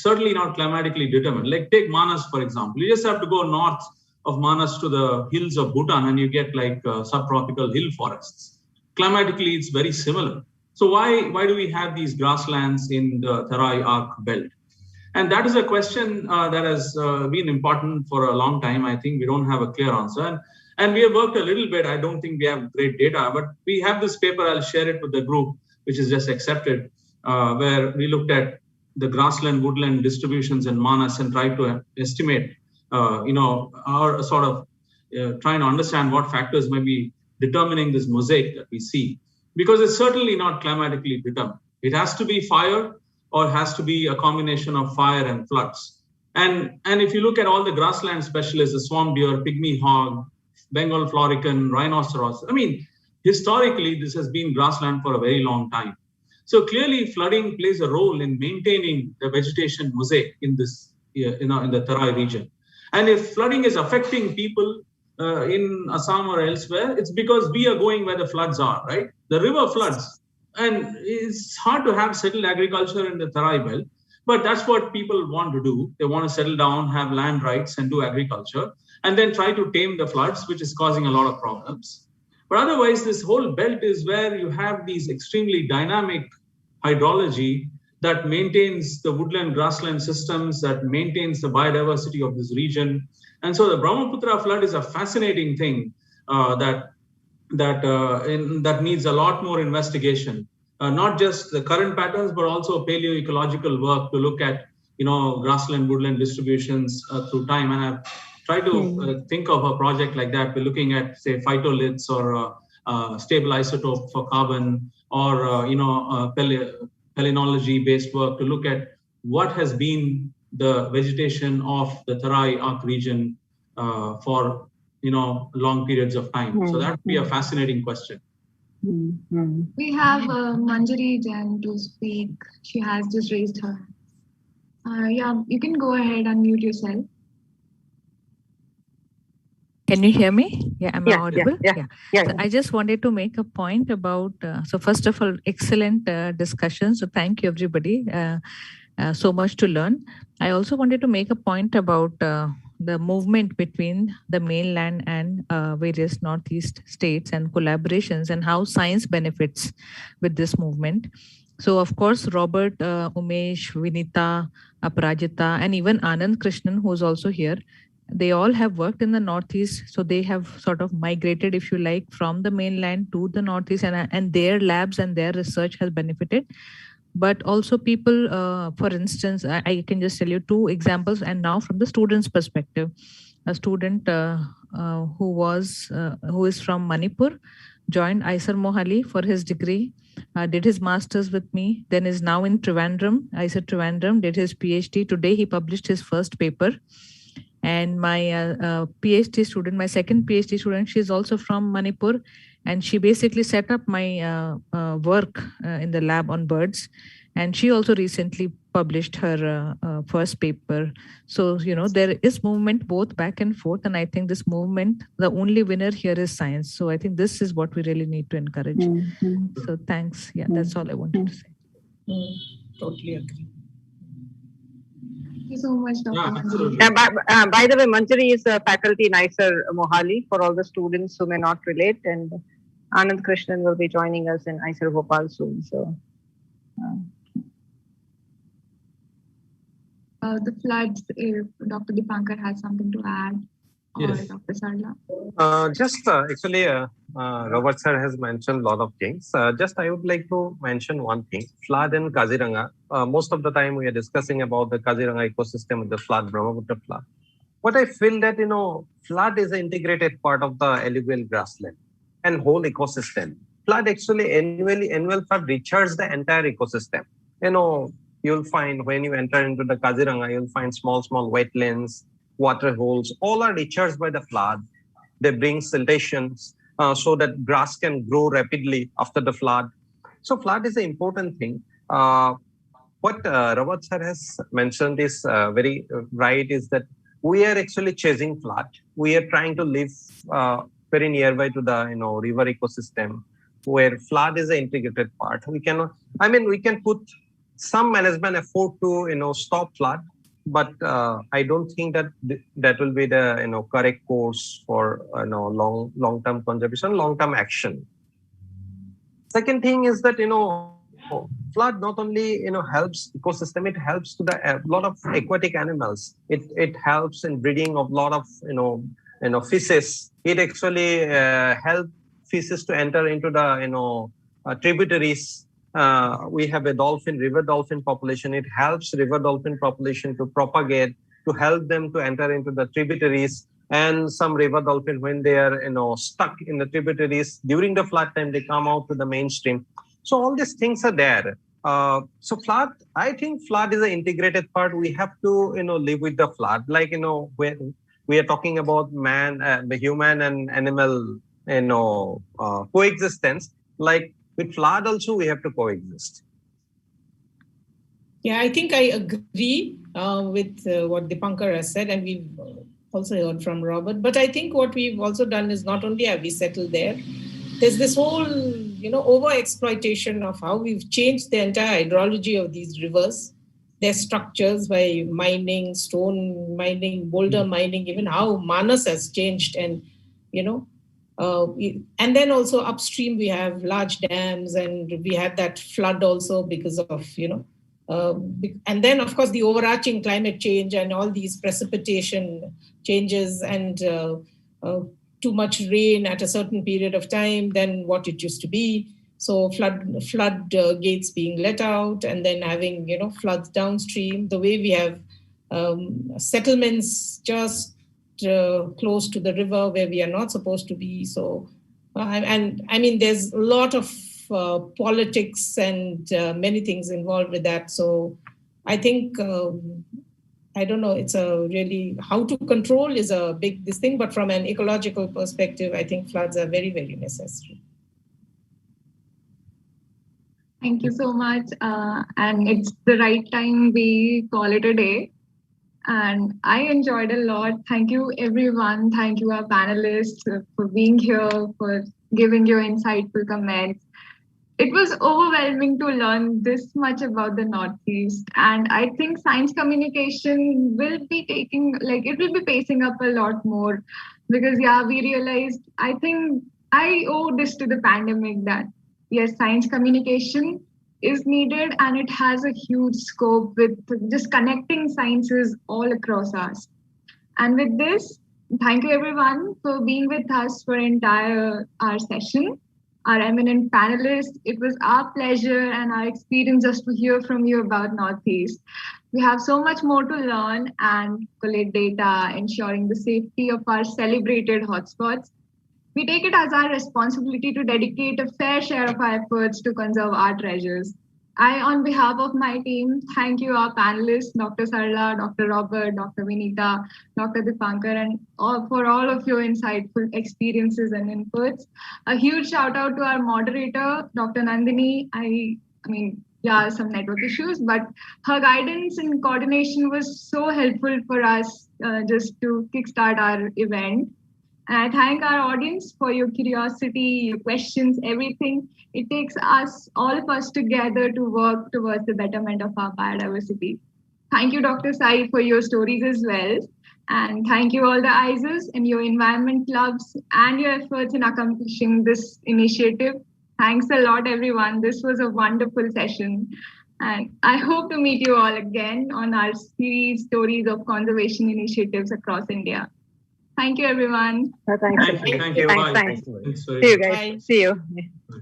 certainly not climatically determined. Like take Manas, for example. You just have to go north of Manas to the hills of Bhutan and you get like subtropical hill forests. Climatically, it's very similar. So why do we have these grasslands in the Terai Arc belt? And that is a question that has been important for a long time. I think we don't have a clear answer. And we have worked a little bit. I don't think we have great data, but we have this paper. I'll share it with the group, which is just accepted. Where we looked at the grassland woodland distributions in Manas and tried to estimate, our sort of trying to understand what factors may be determining this mosaic that we see, because it's certainly not climatically determined. It has to be fire or it has to be a combination of fire and floods. And if you look at all the grassland specialists, the swamp deer, pygmy hog, Bengal florican, rhinoceros, I mean, historically, this has been grassland for a very long time. So clearly, flooding plays a role in maintaining the vegetation mosaic in this, in the Terai region. And if flooding is affecting people in Assam or elsewhere, it's because we are going where the floods are, right? The river floods, and it's hard to have settled agriculture in the Terai belt, but that's what people want to do. They want to settle down, have land rights, and do agriculture, and then try to tame the floods, which is causing a lot of problems. But otherwise, this whole belt is where you have these extremely dynamic hydrology that maintains the woodland grassland systems, that maintains the biodiversity of this region. And so the Brahmaputra flood is a fascinating thing that needs a lot more investigation, not just the current patterns, but also paleoecological work to look at, grassland woodland distributions through time. And I've tried to think of a project like that. We're looking at, say, phytoliths or stable isotope for carbon, or paleontology-based work to look at what has been the vegetation of the Terai Arc region for long periods of time. So that would be a fascinating question. We have Manjari Jain to speak. She has just raised her. Yeah, you can go ahead and mute yourself. Can you hear me? Yeah, am I audible? Yeah. So I just wanted to make a point about, so first of all, excellent discussion. So thank you, everybody. So much to learn. I also wanted to make a point about the movement between the mainland and various Northeast states and collaborations and how science benefits with this movement. So of course, Robert, Umesh, Vinita, Aparajita, and even Anand Krishnan, who is also here, they all have worked in the Northeast. So they have sort of migrated, if you like, from the mainland to the Northeast, and their labs and their research has benefited. But also people, for instance, I can just tell you 2 examples, and now from the student's perspective. A student who is from Manipur, joined IISER Mohali for his degree, did his master's with me, then is now in Trivandrum, IISER Trivandrum, did his PhD. Today he published his first paper. And my PhD student, my second PhD student, she's also from Manipur, and she basically set up my work in the lab on birds. And she also recently published her first paper. So, there is movement both back and forth. And I think this movement, the only winner here is science. So I think this is what we really need to encourage. So thanks. Yeah, that's all I wanted to say. Totally agree. Thank you so much, Dr. Manjari. By the way, Manjari is a faculty in IISER Mohali for all the students who may not relate. And Anand Krishnan will be joining us in IISER Bhopal soon. So. The floods, if Dr. Dipankar has something to add, or Yes. Dr. Sarla. Actually, Robert sir has mentioned a lot of things. I would like to mention one thing. Flood in Kaziranga. Most of the time we are discussing about the Kaziranga ecosystem, the flood, Brahmaputra flood. But I feel that, flood is an integrated part of the alluvial grassland and whole ecosystem. Flood actually, annual flood recharges the entire ecosystem. You'll find when you enter into the Kaziranga, you'll find small wetlands, water holes, all are recharged by the flood. They bring siltations so that grass can grow rapidly after the flood. So flood is an important thing. What Robert sir has mentioned is very right, is that we are actually chasing flood. We are trying to live very nearby to the river ecosystem, where flood is an integrated part. We can put some management effort to stop flood, but I don't think that that will be the correct course for long-term conservation, long-term action. Second thing is that flood not only helps ecosystem, it helps to the lot of aquatic animals. It helps in breeding of lot of fishes. It actually helps fishes to enter into the tributaries. We have a river dolphin population. It helps river dolphin population to propagate, to help them to enter into the tributaries. And some river dolphin, when they are stuck in the tributaries during the flood time, they come out to the mainstream. So all these things are there. So flood, I think flood is an integrated part. We have to live with the flood. Like when we are talking about man, the human and animal coexistence. Like with flood also we have to coexist. Yeah, I think I agree with what Dipankar has said, and we've also heard from Robert. But I think what we've also done is not only have we settled there, there's this whole over-exploitation of how we've changed the entire hydrology of these rivers, their structures by mining, stone mining, boulder mining, even how Manas has changed, and and then also upstream we have large dams, and we had that flood also because of and then of course the overarching climate change and all these precipitation changes, and too much rain at a certain period of time than what it used to be. So flood gates being let out, and then having floods downstream. The way we have settlements just close to the river where we are not supposed to be. So, and I mean, there's a lot of politics and many things involved with that. So I think, I don't know, it's a really, how to control is a big thing, but from an ecological perspective, I think floods are very, very necessary. Thank you so much. And it's the right time we call it a day. And I enjoyed a lot. Thank you, everyone. Thank you, our panelists, for being here, for giving your insightful comments. It was overwhelming to learn this much about the Northeast. And I think science communication will be it will be pacing up a lot more, because we realized, I think I owe this to the pandemic, that yes, science communication is needed, and it has a huge scope with just connecting sciences all across us. And with this, thank you everyone for being with us for our session. Our eminent panelists, it was our pleasure and our experience just to hear from you about Northeast. We have so much more to learn and collect data, ensuring the safety of our celebrated hotspots. We take it as our responsibility to dedicate a fair share of our efforts to conserve our treasures. On behalf of my team, thank you our panelists, Dr. Sarla, Dr. Robert, Dr. Vinita, Dr. Dipankar, and for all of your insightful experiences and inputs. A huge shout out to our moderator, Dr. Nandini. Some network issues, but her guidance and coordination was so helpful for us just to kickstart our event. And I thank our audience for your curiosity, your questions, everything. It takes us, all of us together to work towards the betterment of our biodiversity. Thank you, Dr. Sai, for your stories as well. And thank you all the IISERs and your environment clubs and your efforts in accomplishing this initiative. Thanks a lot, everyone. This was a wonderful session. And I hope to meet you all again on our series, Stories of Conservation Initiatives Across India. Thank you, everyone. Thank you. Thanks. Thanks. See you guys. Bye. See you.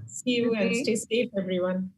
See you and stay safe, everyone.